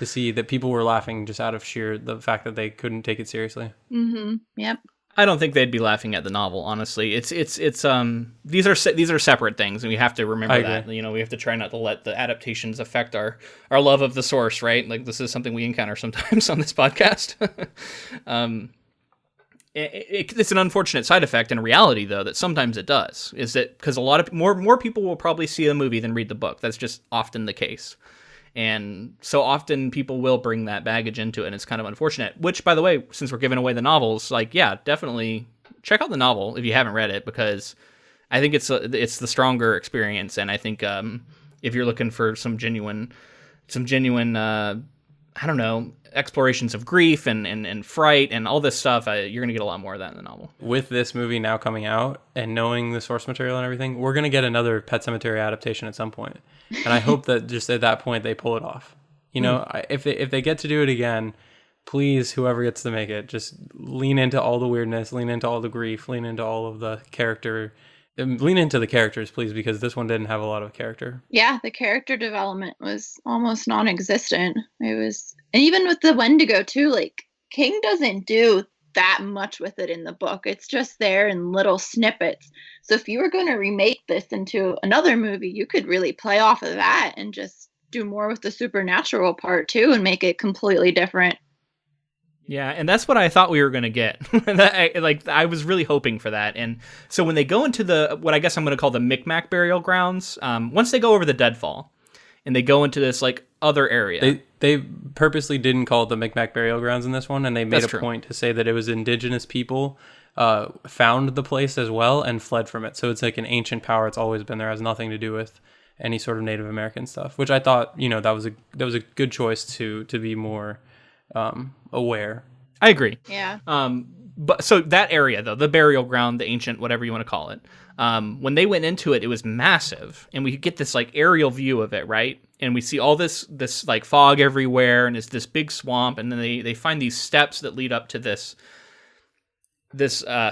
see that people were laughing just out of sheer the fact that they couldn't take it seriously. Mm-hmm. Yep. I don't think they'd be laughing at the novel, honestly. It's these are separate things, and we have to remember that. We have to try not to let the adaptations affect our love of the source, right? Like, this is something we encounter sometimes on this podcast. It's an unfortunate side effect in reality, though, that sometimes it does. Is that because a lot of more people will probably see a movie than read the book. That's just often the case. And so often people will bring that baggage into it, and it's kind of unfortunate. Which, by the way, since we're giving away the novels, like, yeah, definitely check out the novel if you haven't read it, because I think it's the stronger experience. And I think if you're looking for some genuine, I don't know, explorations of grief and fright and all this stuff, you're going to get a lot more of that in the novel. With this movie now coming out and knowing the source material and everything, we're going to get another Pet Sematary adaptation at some point. And I hope that just at that point they pull it off. If they get to do it again, please, whoever gets to make it, just lean into all the weirdness, lean into all the grief, lean into all of the character. Lean into the characters, please, because this one didn't have a lot of character. Yeah, the character development was almost non-existent. It was, and even with the Wendigo too, like, King doesn't do that much with it in the book. It's just there in little snippets. So if you were going to remake this into another movie, you could really play off of that and just do more with the supernatural part too and make it completely different. Yeah, and that's what I thought we were going to get. I was really hoping for that. And so when they go into what I guess I'm going to call the Mikmaq burial grounds, once they go over the deadfall and they go into this like other area. They purposely didn't call it the Mikmaq burial grounds in this one, and they made a point to say that it was indigenous people found the place as well and fled from it. So it's like an ancient power. It's always been there. It has nothing to do with any sort of Native American stuff, which I thought, that was a good choice to be more aware. I agree. Yeah. But so that area though, the burial ground, the ancient, whatever you want to call it, when they went into it, it was massive, and we could get this like aerial view of it, right? And we see all this like fog everywhere, and it's this big swamp, and then they find these steps that lead up to this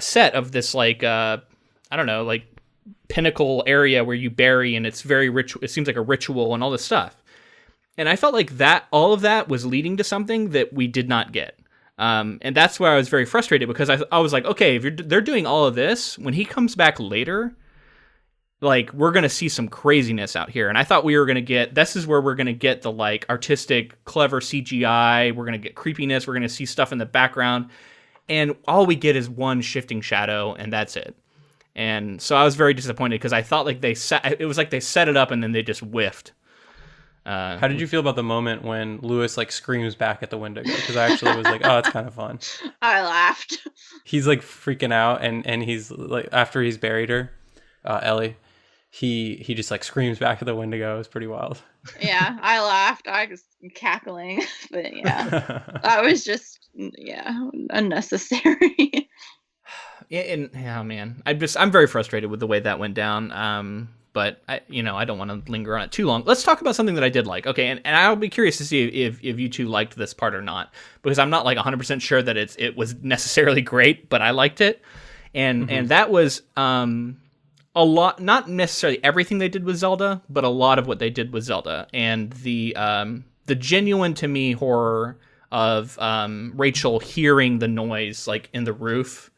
set of this like I don't know, like pinnacle area where you bury, and it's very ritual. It seems like a ritual and all this stuff. And I felt like that all of that was leading to something that we did not get. And that's where I was very frustrated, because I was like, okay, if they're doing all of this, when he comes back later, like, we're going to see some craziness out here. And I thought we were going to get, this is where we're going to get the, like, artistic, clever CGI. We're going to get creepiness. We're going to see stuff in the background. And all we get is one shifting shadow, and that's it. And so I was very disappointed, because I thought like it was like they set it up and then they just whiffed. How did you feel about the moment when Lois like screams back at the Windigo? Because I actually was like, oh, it's kind of fun. I laughed. He's like freaking out, and he's like, after he's buried her, Ellie, he just like screams back at the Windigo. It was pretty wild. Yeah, I laughed. I was cackling, but yeah, that was just unnecessary. Yeah, man, I'm very frustrated with the way that went down. But I don't want to linger on it too long. Let's talk about something that I did like. Okay, and I'll be curious to see if you two liked this part or not, because I'm not like 100% sure that it was necessarily great, but I liked it, and that was a lot, not necessarily everything they did with Zelda, but a lot of what they did with Zelda, and the genuine, to me, horror of Rachel hearing the noise like in the roof.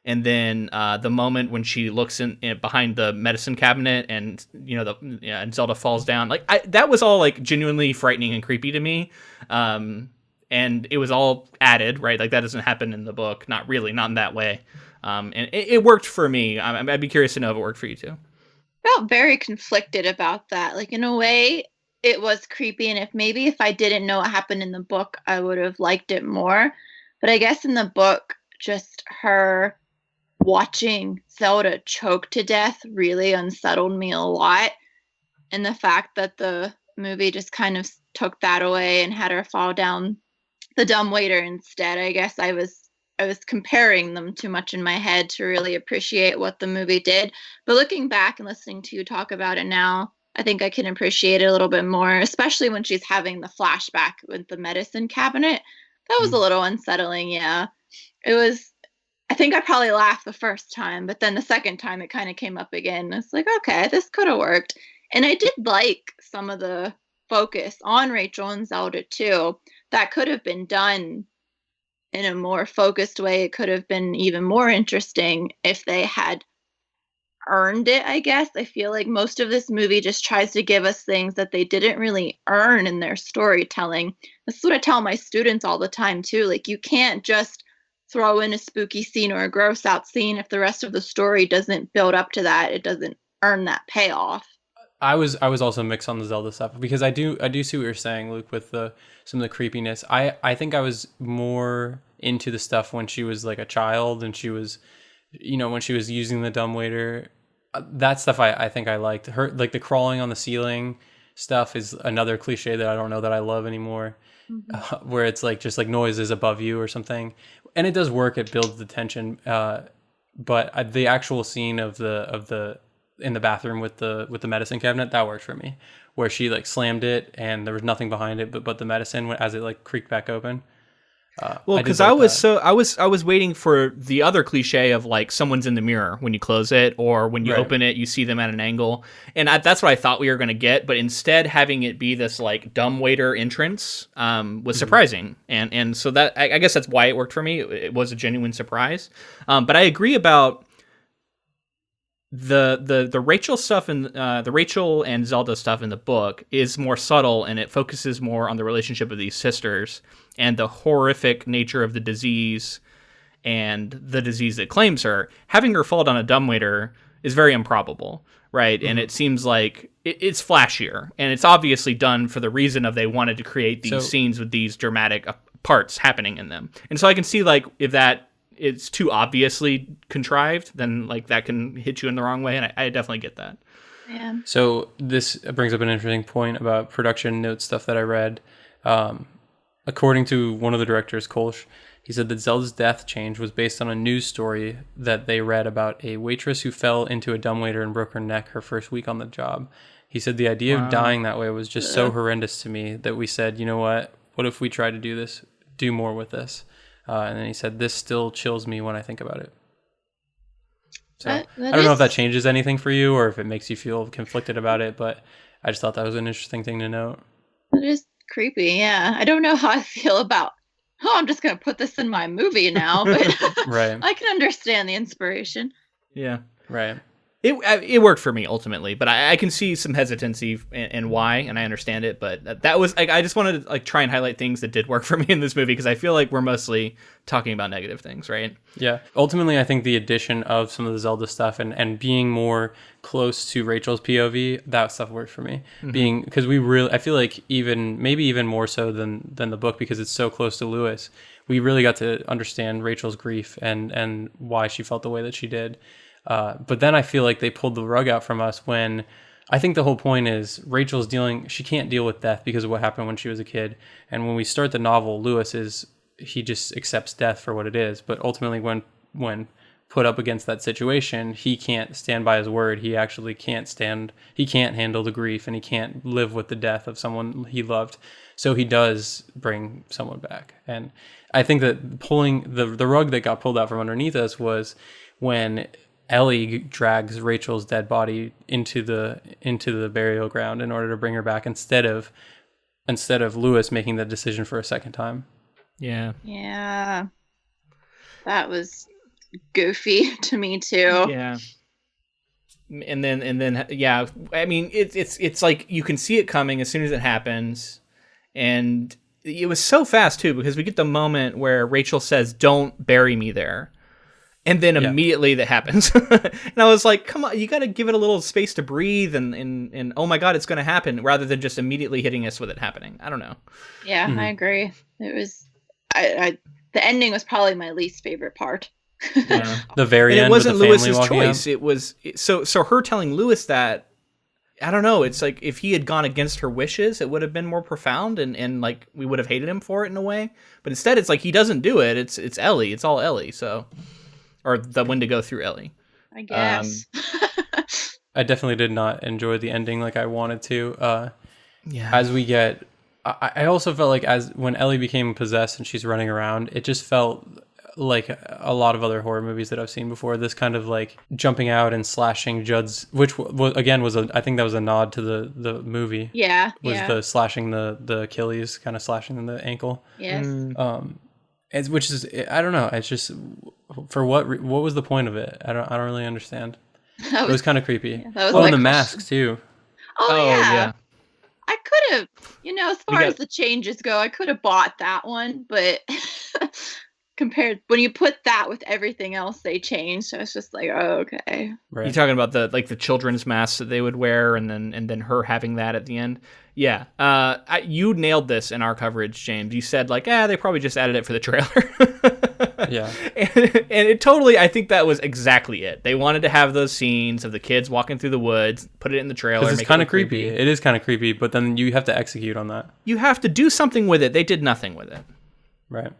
And then the moment when she looks in behind the medicine cabinet, and and Zelda falls down, like that was all like genuinely frightening and creepy to me. And it was all added, right? Like that doesn't happen in the book, not really, not in that way. And it worked for me. I'd be curious to know if it worked for you too. Felt very conflicted about that. Like in a way, it was creepy, and if I didn't know what happened in the book, I would have liked it more. But I guess in the book, just her watching Zelda choke to death really unsettled me a lot. And the fact that the movie just kind of took that away and had her fall down the dumbwaiter instead, I guess I was comparing them too much in my head to really appreciate what the movie did. But looking back and listening to you talk about it now, I think I can appreciate it a little bit more, especially when she's having the flashback with the medicine cabinet. That was a little unsettling, yeah. It was, I think I probably laughed the first time, but then the second time it kind of came up again. It's like, okay, this could have worked. And I did like some of the focus on Rachel and Zelda too. That could have been done in a more focused way. It could have been even more interesting if they had earned it, I guess. I feel like most of this movie just tries to give us things that they didn't really earn in their storytelling. That's what I tell my students all the time too. Like, you can't just throw in a spooky scene or a gross out scene if the rest of the story doesn't build up to that. It doesn't earn that payoff. I was also mixed on the Zelda stuff, because I do see what you're saying, Luke, with some of the creepiness. I think I was more into the stuff when she was like a child, and she was, when she was using the dumbwaiter. That stuff I think I liked. Her, like, the crawling on the ceiling stuff is another cliche that I don't know that I love anymore. Where it's like just like noises above you or something, and it does work. It builds the tension, but the actual scene of the in the bathroom with the medicine cabinet, that worked for me, where she like slammed it and there was nothing behind it but the medicine as it like creaked back open. Well, because I was waiting for the other cliche of like someone's in the mirror when you close it, or when you open it, you see them at an angle, and that's what I thought we were going to get. But instead, having it be this like dumbwaiter entrance was surprising, and so that I guess that's why it worked for me. It was a genuine surprise. But I agree about the Rachel stuff, and the Rachel and Zelda stuff in the book is more subtle, and it focuses more on the relationship of these sisters and the horrific nature of the disease and the disease that claims her. Having her fall down a dumbwaiter is very improbable, right? And it seems like it's flashier, and it's obviously done for the reason of they wanted to create these scenes with these dramatic parts happening in them. And so I can see like if that it's too obviously contrived, then like that can hit you in the wrong way, and I definitely get that. Yeah. So this brings up an interesting point about production note stuff that I read. According to one of the directors, Kolsch, he said that Zelda's death change was based on a news story that they read about a waitress who fell into a dumbwaiter and broke her neck her first week on the job. He said the idea of dying that way was just so horrendous to me that we said, you know what if we try to do more with this? And then he said, this still chills me when I think about it. So I don't know if that changes anything for you or if it makes you feel conflicted about it, but I just thought that was an interesting thing to note. It is creepy, yeah. I don't know how I feel about oh, I'm just going to put this in my movie now, but Right. I can understand the inspiration. Yeah. Right. It worked for me ultimately, but I can see some hesitancy and why, and I understand it. But that was like, I just wanted to like try and highlight things that did work for me in this movie, because I feel like we're mostly talking about negative things, right? Yeah. Ultimately, I think the addition of some of the Zelda stuff and being more close to Rachel's POV, that stuff worked for me. Being, because I feel like maybe even more so than the book, because it's so close to Lois, we really got to understand Rachel's grief and why she felt the way that she did. But then I feel like they pulled the rug out from us when I think the whole point is she can't deal with death because of what happened when she was a kid. And when we start the novel, he just accepts death for what it is. But ultimately, when put up against that situation, he can't stand by his word. He actually can't handle the grief, and he can't live with the death of someone he loved. So he does bring someone back. And I think that pulling the rug that got pulled out from underneath us was when Ellie drags Rachel's dead body into the burial ground in order to bring her back, instead of Lois making the decision for a second time. Yeah. Yeah. That was goofy to me too. Yeah. And then yeah, I mean, it's like you can see it coming as soon as it happens, and it was so fast too, because we get the moment where Rachel says, "Don't bury me there." And then immediately that happens. And I was like, come on, you got to give it a little space to breathe and oh my God, it's going to happen, rather than just immediately hitting us with it happening. I don't know. Yeah, I agree. It was, the ending was probably my least favorite part. Yeah. The very and end. It wasn't with the family Lewis's walking choice. up. It was, so her telling Lewis that, I don't know. It's like if he had gone against her wishes, it would have been more profound, and like we would have hated him for it in a way. But instead, it's like he doesn't do it. It's Ellie. It's all Ellie. So. Or the Windigo through Ellie. I guess. I definitely did not enjoy the ending like I wanted to. Yeah. As we get, I also felt like when Ellie became possessed and she's running around, it just felt like a lot of other horror movies that I've seen before. This kind of like jumping out and slashing Judd's, which again I think that was a nod to the movie. Yeah. The slashing the Achilles, kind of slashing the ankle. Yes. Which is, I don't know. It's just, for what was the point of it? I don't really understand. It was kind of creepy. Yeah, and the mask too. Oh yeah. I could have, as far as the changes go, I could have bought that one, but compared when you put that with everything else they changed, I was just like, oh, okay. Right. You're talking about the children's masks that they would wear, and then her having that at the end. Yeah. You nailed this in our coverage, James. You said like, they probably just added it for the trailer. Yeah. And it totally, I think that was exactly it. They wanted to have those scenes of the kids walking through the woods, put it in the trailer. Because it's kind of creepy. It is kind of creepy, but then you have to execute on that. You have to do something with it. They did nothing with it. Right.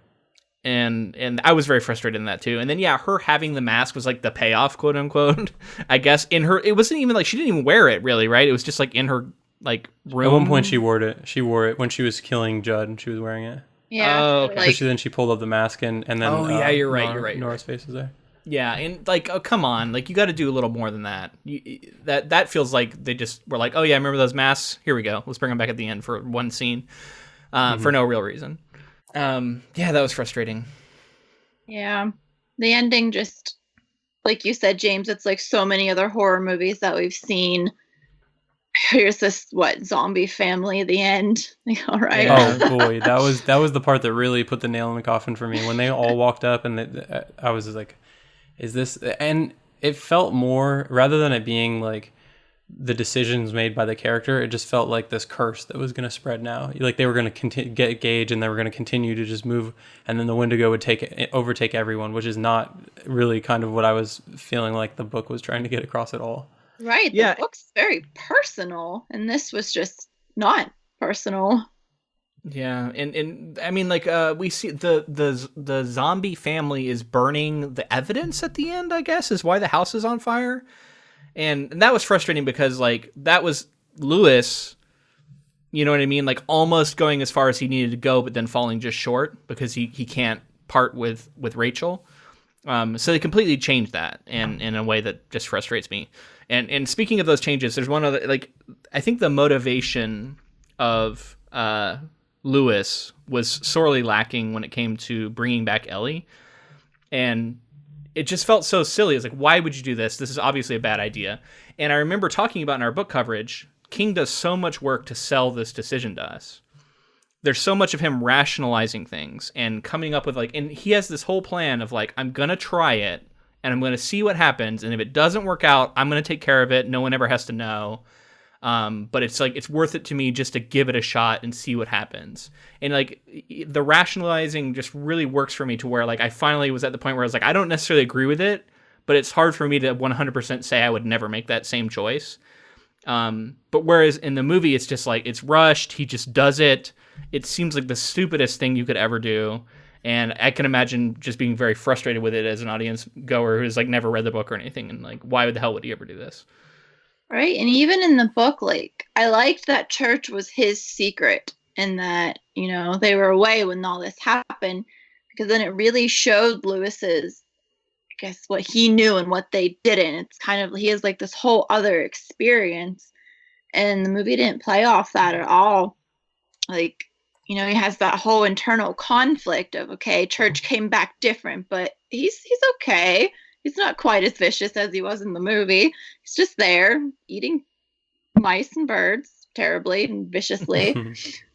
And I was very frustrated in that too. And then her having the mask was like the payoff, quote unquote. I guess it wasn't even like she didn't even wear it really, right? It was just like in her like room. At one point she wore it. She wore it when she was killing Judd, and she was wearing it. Yeah. Oh, okay. Then she pulled up the mask and then. Oh yeah, you're right. Nora's face is there. Yeah, and like, oh come on, like you got to do a little more than that. That feels like they just were like, oh yeah, remember those masks? Here we go. Let's bring them back at the end for one scene, for no real reason. Yeah, that was frustrating. Yeah, the ending just, like you said, James, it's like so many other horror movies that we've seen. Here's this zombie family at the end. Like, all right. Oh boy, that was the part that really put the nail in the coffin for me when they all walked up, and I was just like, is this? And it felt more, rather than it being like the decisions made by the character, it just felt like this curse that was going to spread now. Like they were going to get Gage, and they were going to continue to just move, and then the Windigo would overtake everyone, which is not really kind of what I was feeling like the book was trying to get across at all. Right. The book's very personal, and this was just not personal. Yeah, and I mean, like, we see the zombie family is burning the evidence at the end, I guess, is why the house is on fire. And that was frustrating because, like, that was Lewis, you know what I mean? Like, almost going as far as he needed to go, but then falling just short because he can't part with Rachel. So they completely changed that in a way that just frustrates me. And speaking of those changes, there's one other, like, I think the motivation of Lewis was sorely lacking when it came to bringing back Ellie. And it just felt so silly. It's like, why would you do this? This is obviously a bad idea. And I remember talking about in our book coverage, King does so much work to sell this decision to us. There's so much of him rationalizing things and coming up with and he has this whole plan of I'm going to try it and I'm going to see what happens. And if it doesn't work out, I'm going to take care of it. No one ever has to know. But it's worth it to me just to give it a shot and see what happens. And the rationalizing just really works for me to where I finally was at the point where I was I don't necessarily agree with it, but it's hard for me to 100% say I would never make that same choice. But whereas in the movie, it's just it's rushed. He just does it. It seems like the stupidest thing you could ever do. And I can imagine just being very frustrated with it as an audience goer who's never read the book or anything. And why the hell would he ever do this? Right. And even in the book, I liked that church was his secret and that, they were away when all this happened, because then it really showed Lewis's, I guess, what he knew and what they didn't. It's kind of, he has this whole other experience, and the movie didn't play off that at all. He has that whole internal conflict of, okay, church came back different, but he's okay. He's not quite as vicious as he was in the movie. He's just there eating mice and birds terribly and viciously.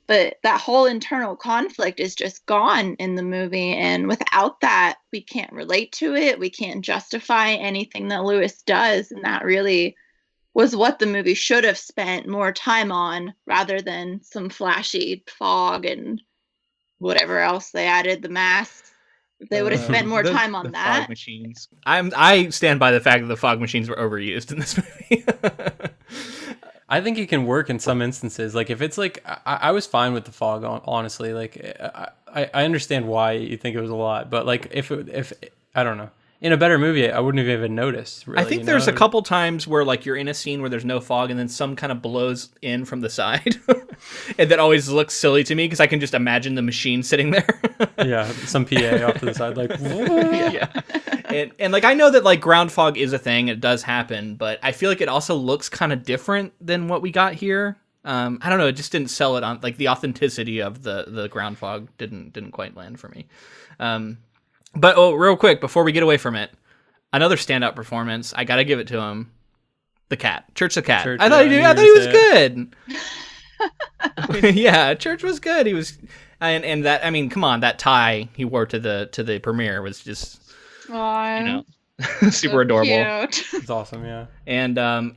But that whole internal conflict is just gone in the movie. And without that, we can't relate to it. We can't justify anything that Lewis does. And that really was what the movie should have spent more time on, rather than some flashy fog and whatever else they added, the masks. They would have spent more time on that. Fog machines. I stand by the fact that the fog machines were overused in this movie. I think it can work in some instances. If it's I was fine with the fog, honestly. I understand why you think it was a lot, but if I don't know. In a better movie, I wouldn't have even noticed. Really, I think there's a couple times where you're in a scene where there's no fog and then some kind of blows in from the side. And that always looks silly to me because I can just imagine the machine sitting there. Yeah, some PA off to the side yeah. And I know that ground fog is a thing, it does happen, but I feel it also looks kind of different than what we got here. I don't know, it just didn't sell it on the authenticity of the ground fog didn't quite land for me. But real quick, before we get away from it, another standout performance. I gotta give it to him. The cat, Church the cat. I thought he was good. Yeah, Church was good. He was, and that. I mean, come on, that tie he wore to the premiere was just, super adorable. Cute. It's awesome, yeah. And I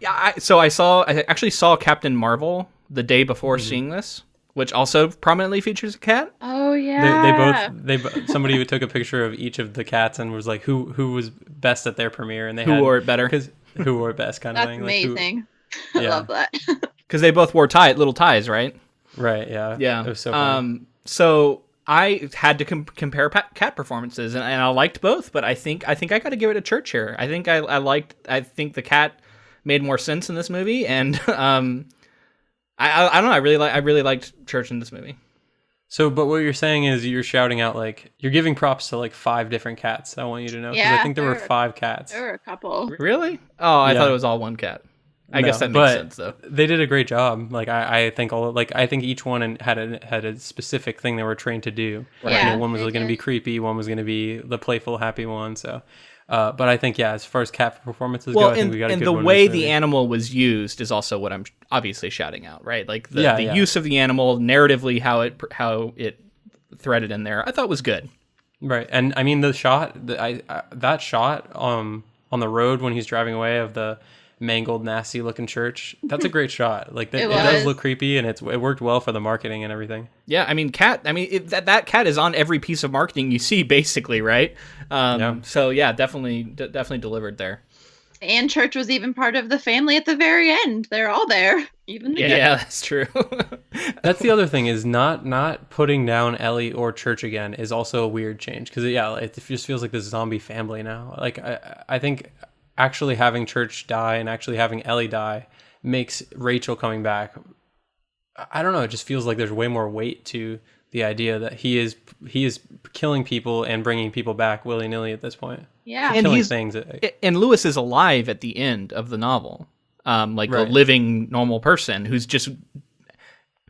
actually saw Captain Marvel the day before seeing this, which also prominently features a cat. Oh yeah. They both somebody who took a picture of each of the cats and was who was best at their premiere, and who wore it better, who wore it best kind of thing. That's amazing. I love that. Because they both wore little ties, right? Right. Yeah. Yeah. It was so fun. So I had to compare cat performances, and I liked both, but I think I got to give it a Church here. I think I think the cat made more sense in this movie, and I don't know. I really liked Church in this movie. So, but what you're saying is you're shouting out you're giving props to 5 different cats. I want you to know, because I think there were 5 cats. There were a couple. Really? Oh, I thought it was all one cat. I guess that makes sense though. They did a great job. I think I think each one had a specific thing they were trained to do. Right. Yeah, one was going to be creepy, one was going to be the playful, happy one. So. But I think, as far as cat performances go, I think we got a good one. And the way the animal was used is also what I'm obviously shouting out, right? The use of the animal, narratively, how it threaded in there, I thought was good. Right, and I mean the shot, that shot on the road when he's driving away of the mangled, nasty looking church, that's a great shot. It does look creepy, and it worked well for the marketing and everything. Yeah, I mean that cat is on every piece of marketing you see, basically, right? So yeah, definitely delivered there. And Church was even part of the family at the very end. They're all there, even the yeah, that's true. That's the other thing, is not putting down Ellie or Church again is also a weird change, because it just feels like this zombie family now. I think actually having Church die and actually having Ellie die makes Rachel coming back, I don't know, it just feels like there's way more weight to the idea that he is killing people and bringing people back willy-nilly at this point. Yeah. And killing things. And Lewis is alive at the end of the novel. A living normal person who's just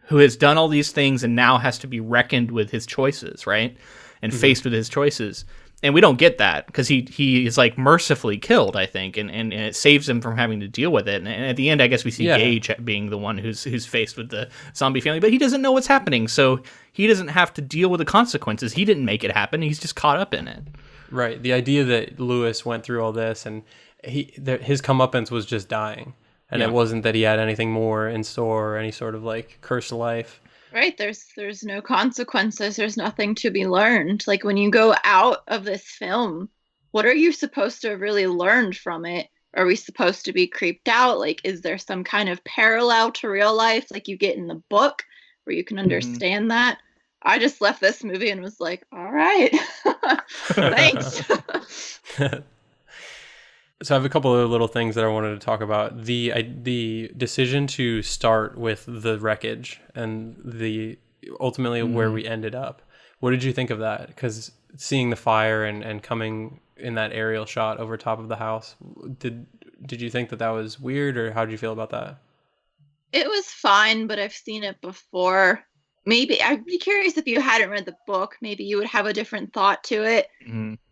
who has done all these things and now has to be reckoned with his choices, right? And faced with his choices. And we don't get that because he is like mercifully killed, I think, and it saves him from having to deal with it. And at the end, I guess we see Gage being the one who's faced with the zombie family, but he doesn't know what's happening, so he doesn't have to deal with the consequences. He didn't make it happen. He's just caught up in it. Right. The idea that Lois went through all this and his comeuppance was just dying, and it wasn't that he had anything more in store or any sort of like cursed life. Right, there's no consequences. There's nothing to be learned. Like when you go out of this film, what are you supposed to have really learned from it? Are we supposed to be creeped out? Like, is there some kind of parallel to real life like you get in the book where you can understand that? I just left this movie and was like, all right, thanks. So I have a couple of little things that I wanted to talk about. The decision to start with the wreckage and the ultimately where we ended up. What did you think of that? Because seeing the fire and coming in that aerial shot over top of the house, did you think that was weird, or how did you feel about that? It was fine, but I've seen it before. Maybe I'd be curious if you hadn't read the book, maybe you would have a different thought to it.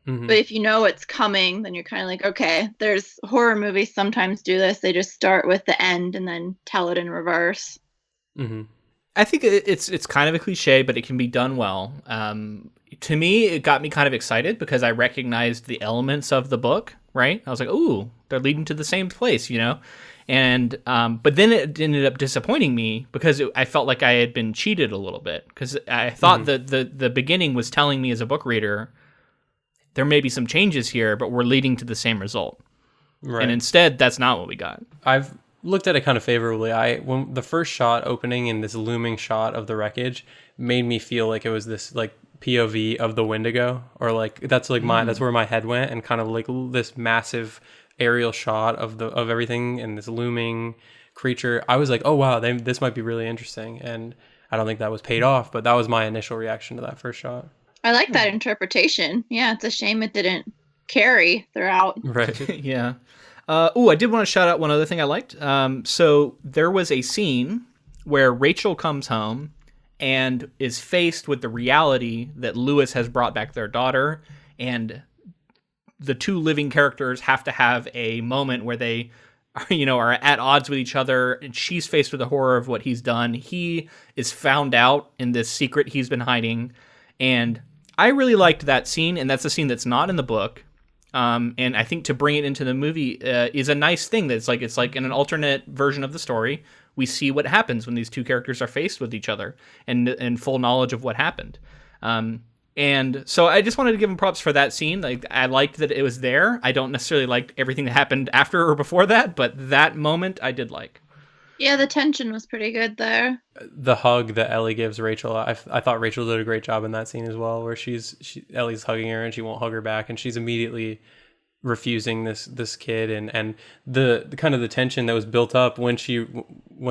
But if you know it's coming, then you're kind of like, okay, there's horror movies sometimes do this. They just start with the end and then tell it in reverse. I think it's kind of a cliche, but it can be done well. To me, it got me kind of excited because I recognized the elements of the book, right? I was like, ooh, they're leading to the same place, you know? And but then it ended up disappointing me because I felt like I had been cheated a little bit, because I thought that the beginning was telling me as a book reader, there may be some changes here, but we're leading to the same result. Right. And instead, that's not what we got. I've looked at it kind of favorably. When the first shot opening in this looming shot of the wreckage made me feel like it was this like POV of the Windigo, or like that's like that's where my head went, and kind of like this massive aerial shot of everything and this looming creature. I was like, oh wow, this might be really interesting, and I don't think that was paid off, but that was my initial reaction to that first shot. I like that interpretation. Yeah, it's a shame it didn't carry throughout. Right. Yeah. I did want to shout out one other thing I liked. So there was a scene where Rachel comes home and is faced with the reality that Lois has brought back their daughter, and the two living characters have to have a moment where they are at odds with each other, and she's faced with the horror of what he's done. He is found out in this secret he's been hiding, and I really liked that scene, and that's a scene that's not in the book. And I think to bring it into the movie is a nice thing. It's like in an alternate version of the story, we see what happens when these two characters are faced with each other and full knowledge of what happened. And so I just wanted to give him props for that scene. Like, I liked that it was there. I don't necessarily like everything that happened after or before that, but that moment I did like. Yeah, the tension was pretty good there. The hug that Ellie gives Rachel, I thought Rachel did a great job in that scene as well, where Ellie's hugging her and she won't hug her back, and she's immediately refusing this kid, and the kind of the tension that was built up when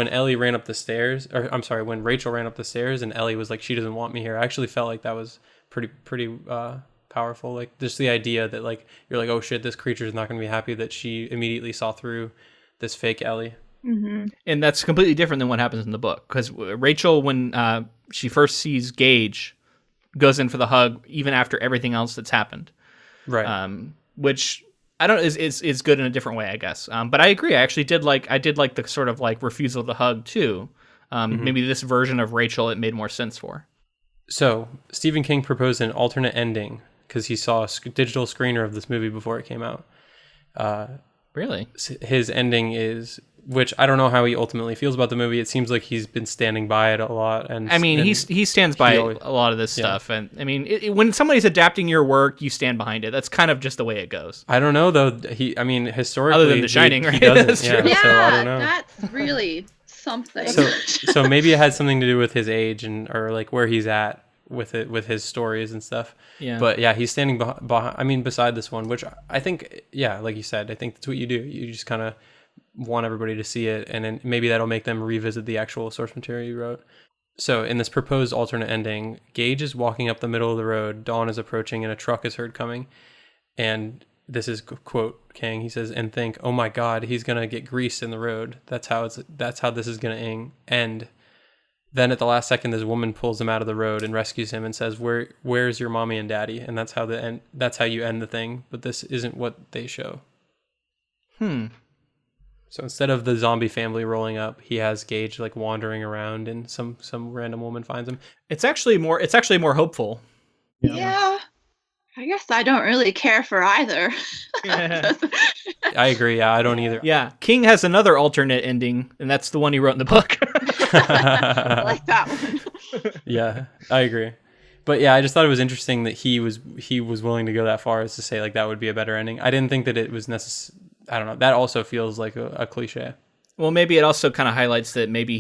Ellie ran up the stairs, or I'm sorry, when Rachel ran up the stairs and Ellie was like, she doesn't want me here. I actually felt like that was pretty powerful. Like, just the idea that like you're like, oh shit, this creature is not going to be happy that she immediately saw through this fake Ellie. Mm-hmm. And that's completely different than what happens in the book, because Rachel, when she first sees Gage, goes in for the hug even after everything else that's happened, right? Which I don't is good in a different way, I guess. But I agree. I actually did like the sort of like refusal of the hug too. Maybe this version of Rachel it made more sense for. So Stephen King proposed an alternate ending because he saw a digital screener of this movie before it came out. Really? His ending is, which I don't know how he ultimately feels about the movie. It seems like he's been standing by it a lot, and I mean, he stands by a lot of this stuff. And I mean, when somebody's adapting your work, you stand behind it. That's kind of just the way it goes. I don't know though. Historically, other than The Shining, right? He doesn't. Yeah, so I don't know. That's really something. So maybe it had something to do with his age or like where he's at with his stories and stuff. Yeah. But yeah, he's standing behind. I mean, beside this one, which I think, yeah, like you said, I think that's what you do. You just kind of want everybody to see it, and then maybe that'll make them revisit the actual source material you wrote. So in this proposed alternate ending, Gage is walking up the middle of the road, dawn is approaching, and a truck is heard coming. And this is quote King. He says, "And think, oh my God, he's gonna get greased in the road. That's how this is gonna end." then at the last second, this woman pulls him out of the road and rescues him and says, "Where's your mommy and daddy?" And that's how that's how you end the thing. But this isn't what they show. So instead of the zombie family rolling up, he has Gage like wandering around, and some random woman finds him. It's actually more hopeful. Yeah. I guess I don't really care for either. Yeah. I agree. Yeah, I don't either. Yeah, King has another alternate ending, and that's the one he wrote in the book. I like that one. Yeah, I agree. But yeah, I just thought it was interesting that he was willing to go that far as to say like that would be a better ending. I didn't think that it was necessary. I don't know. That also feels like a cliche. Well, maybe it also kind of highlights that maybe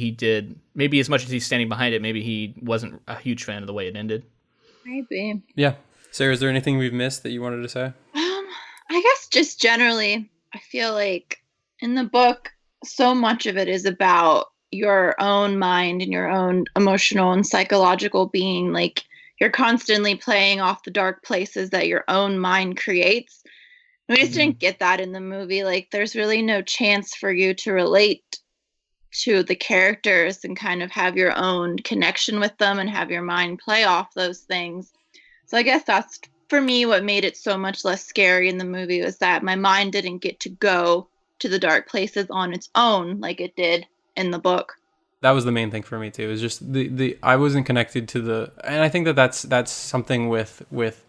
as much as he's standing behind it, maybe he wasn't a huge fan of the way it ended. Maybe. Yeah. Sarah, is there anything we've missed that you wanted to say? I guess just generally, I feel like in the book, so much of it is about your own mind and your own emotional and psychological being. Like, you're constantly playing off the dark places that your own mind creates. We just didn't get that in the movie. Like, there's really no chance for you to relate to the characters and kind of have your own connection with them and have your mind play off those things. So I guess that's, for me, what made it so much less scary in the movie was that my mind didn't get to go to the dark places on its own like it did in the book. That was the main thing for me too. It was just the I wasn't connected to the, and I think that's something with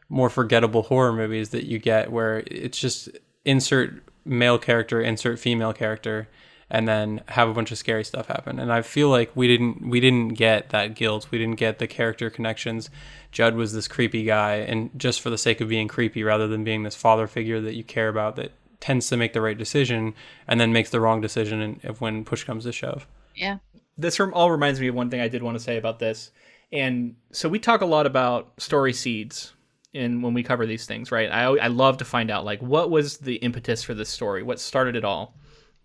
more forgettable horror movies that you get where it's just insert male character, insert female character, and then have a bunch of scary stuff happen. And I feel like we didn't get that guilt. We didn't get the character connections. Judd was this creepy guy, and just for the sake of being creepy rather than being this father figure that you care about that tends to make the right decision and then makes the wrong decision when push comes to shove. Yeah. This all reminds me of one thing I did want to say about this. And so we talk a lot about story seeds when we cover these things, right? I love to find out, like, what was the impetus for this story? What started it all?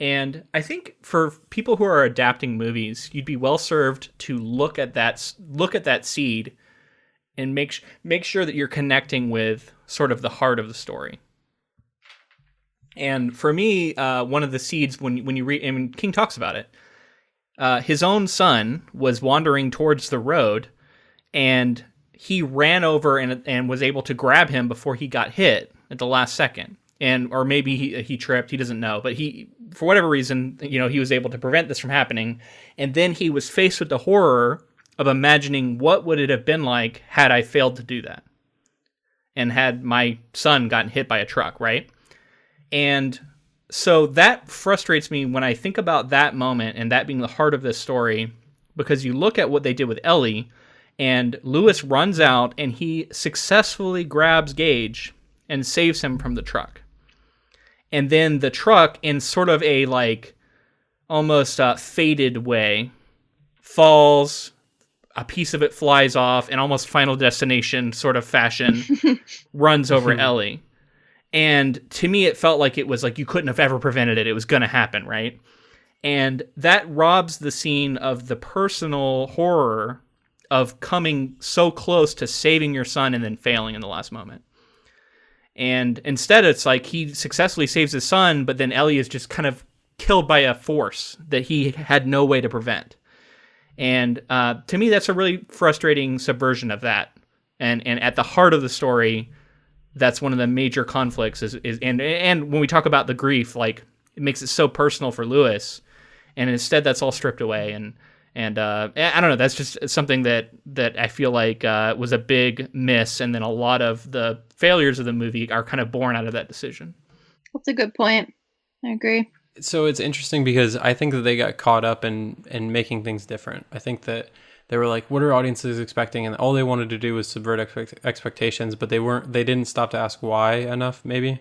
And I think for people who are adapting movies, you'd be well served to look at that seed and make sure that you're connecting with sort of the heart of the story. And for me, one of the seeds, when you read, and King talks about it, his own son was wandering towards the road, and he ran over and was able to grab him before he got hit at the last second. Or maybe he tripped, he doesn't know, but he, for whatever reason, he was able to prevent this from happening. And then he was faced with the horror of imagining what would it have been like had I failed to do that and had my son gotten hit by a truck, right? And so that frustrates me when I think about that moment and that being the heart of this story, because you look at what they did with Ellie, and Lewis runs out and he successfully grabs Gage and saves him from the truck. And then the truck, in sort of a like almost faded way, falls, a piece of it flies off, in almost Final Destination sort of fashion, runs over Ellie. And to me, it felt like it was like you couldn't have ever prevented it. It was going to happen, right? And that robs the scene of the personal horror of coming so close to saving your son and then failing in the last moment. And instead, it's like he successfully saves his son, but then Ellie is just kind of killed by a force that he had no way to prevent. And to me, that's a really frustrating subversion of that. And at the heart of the story, that's one of the major conflicts and when we talk about the grief, like, it makes it so personal for Lewis, and instead that's all stripped away. And I don't know, that's just something that I feel like was a big miss, and then a lot of the failures of the movie are kind of born out of that decision. That's a good point. I agree. So it's interesting because I think that they got caught up in making things different. I think that they were like, what are audiences expecting? And all they wanted to do was subvert expectations, but they didn't stop to ask why enough, maybe.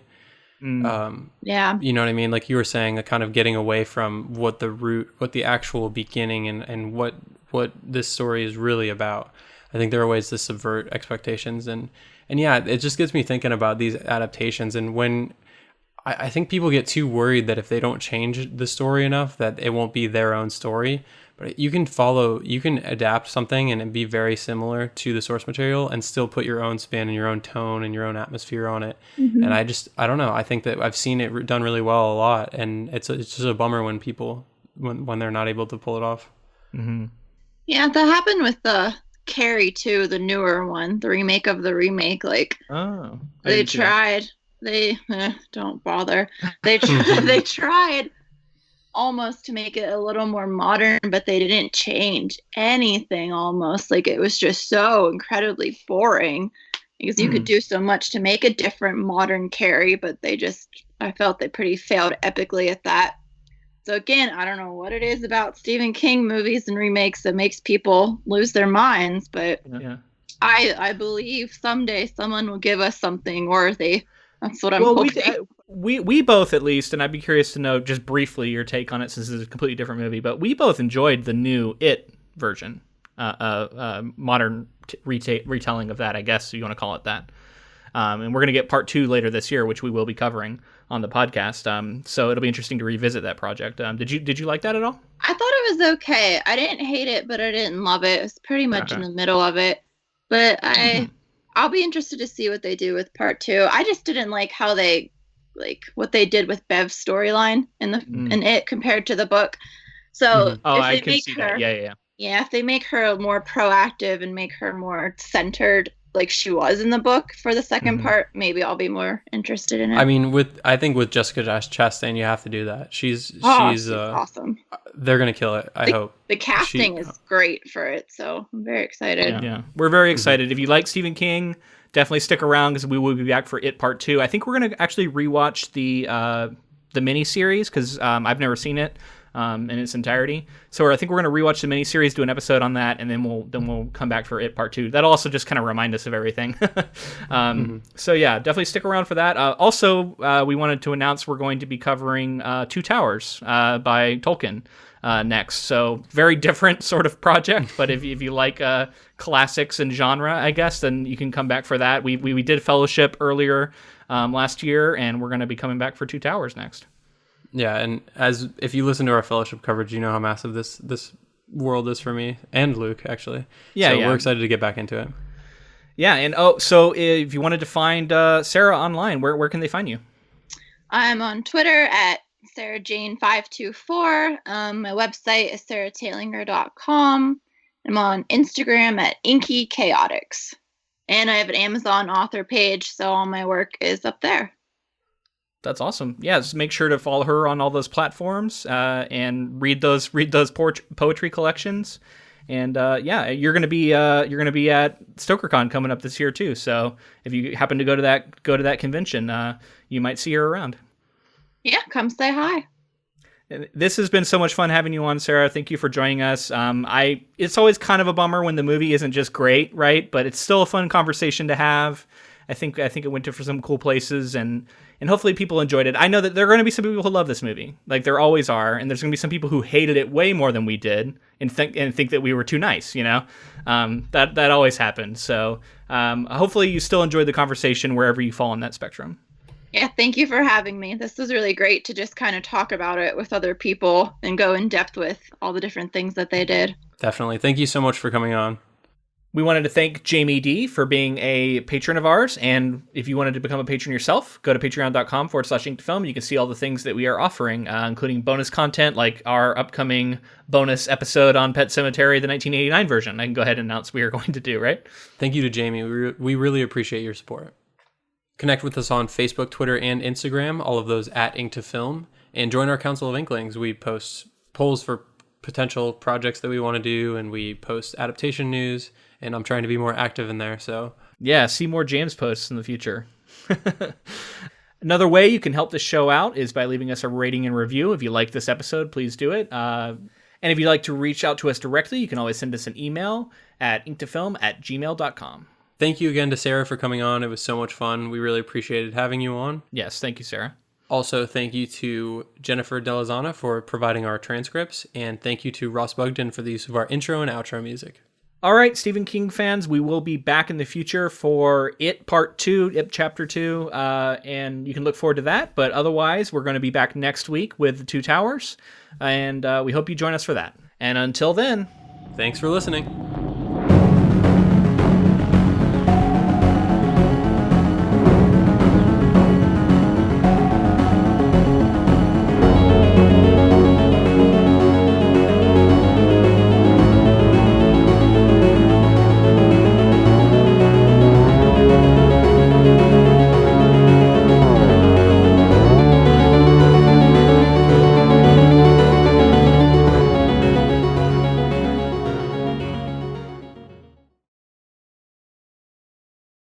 Yeah. You know what I mean? Like you were saying, a kind of getting away from what the actual beginning and what this story is really about. I think there are ways to subvert expectations. And yeah, it just gets me thinking about these adaptations. And when I think people get too worried that if they don't change the story enough, that it won't be their own story. But you can adapt something and it be very similar to the source material and still put your own spin and your own tone and your own atmosphere on it. Mm-hmm. And I don't know. I think that I've seen it done really well a lot. And it's just a bummer when people, when they're not able to pull it off. Mm-hmm. Yeah, that happened with the Carrie too, the newer one, the remake of the remake. Like Oh, I they didn't see that. tried, they don't bother. They tried almost to make it a little more modern, but they didn't change anything almost. Like it was just so incredibly boring because you could do so much to make a different modern Carrie, but I felt they pretty failed epically at that. So again, I don't know what it is about Stephen King movies and remakes that makes people lose their minds, but Yeah. I believe someday someone will give us something worthy. That's what I'm Well, hoping. we both, at least, and I'd be curious to know just briefly your take on it, since it's a completely different movie. But we both enjoyed the new It version, modern retelling of that, I guess you want to call it that. And we're going to get part 2 later this year, which we will be covering on the podcast. So it'll be interesting to revisit that project. Did you like that at all? I thought it was okay. I didn't hate it, but I didn't love it. It was pretty much in Okay. the middle of it. But I'll be interested to see what they do with part 2. I just didn't like how they what they did with Bev's storyline in it compared to the book. So Oh, if I they can make see her that. Yeah. yeah, if they make her more proactive and make her more centered like she was in the book for the second part, maybe I'll be more interested in it. I mean, I think with Jessica Chastain, you have to do that. She's awesome. They're gonna kill it. I hope The casting is great for it, so I'm very excited. Yeah. We're very excited. If you like Stephen King, definitely stick around because we will be back for It Part 2. I think we're going to actually rewatch the miniseries because I've never seen it in its entirety. So I think we're going to rewatch the miniseries, do an episode on that, and then we'll come back for It Part 2. That'll also just kind of remind us of everything. So yeah, definitely stick around for that. Also, we wanted to announce we're going to be covering Two Towers by Tolkien. Next. So very different sort of project, but if you like classics and genre, I guess, then you can come back for that. We did Fellowship earlier last year, and we're going to be coming back for Two Towers next. Yeah, and if you listen to our Fellowship coverage, you know how massive this world is for me and Luke, actually. So we're excited to get back into it. Yeah, and so if you wanted to find Sarah online, where can they find you? I'm on Twitter at SarahJane524. My website is saratantlinger.com. I'm on Instagram at Inky Chaotix. And I have an Amazon author page, so all my work is up there. That's awesome. Yeah, just make sure to follow her on all those platforms and read those poetry collections. And you're gonna be at StokerCon coming up this year too. So if you happen to go to that convention, you might see her around. Yeah, come say hi. This has been so much fun having you on, Sarah. Thank you for joining us. It's always kind of a bummer when the movie isn't just great, right? But it's still a fun conversation to have. I think it went to for some cool places, and hopefully people enjoyed it. I know that there are going to be some people who love this movie, like there always are, and there's going to be some people who hated it way more than we did, and think that we were too nice. You know, that always happens. So hopefully you still enjoyed the conversation wherever you fall on that spectrum. Yeah, thank you for having me. This was really great to just kind of talk about it with other people and go in depth with all the different things that they did. Definitely. Thank you so much for coming on. We wanted to thank Jamie D for being a patron of ours. And if you wanted to become a patron yourself, go to patreon.com/InkToFilm. You can see all the things that we are offering, including bonus content like our upcoming bonus episode on Pet Sematary, the 1989 version. I can go ahead and announce we are going to do, right? Thank you to Jamie. We really appreciate your support. Connect with us on Facebook, Twitter, and Instagram, all of those at InkToFilm, and join our Council of Inklings. We post polls for potential projects that we want to do, and we post adaptation news, and I'm trying to be more active in there. So yeah, see more James posts in the future. Another way you can help this show out is by leaving us a rating and review. If you like this episode, please do it. And if you'd like to reach out to us directly, you can always send us an email at inktofilm@gmail.com. Thank you again to Sarah for coming on. It was so much fun. We really appreciated having you on. Yes, thank you, Sarah. Also, thank you to Jennifer Delazana for providing our transcripts, and thank you to Ross Bugden for the use of our intro and outro music. All right, Stephen King fans, we will be back in the future for It Part 2, It Chapter 2, and you can look forward to that. But otherwise, we're going to be back next week with The Two Towers, and we hope you join us for that. And until then, thanks for listening.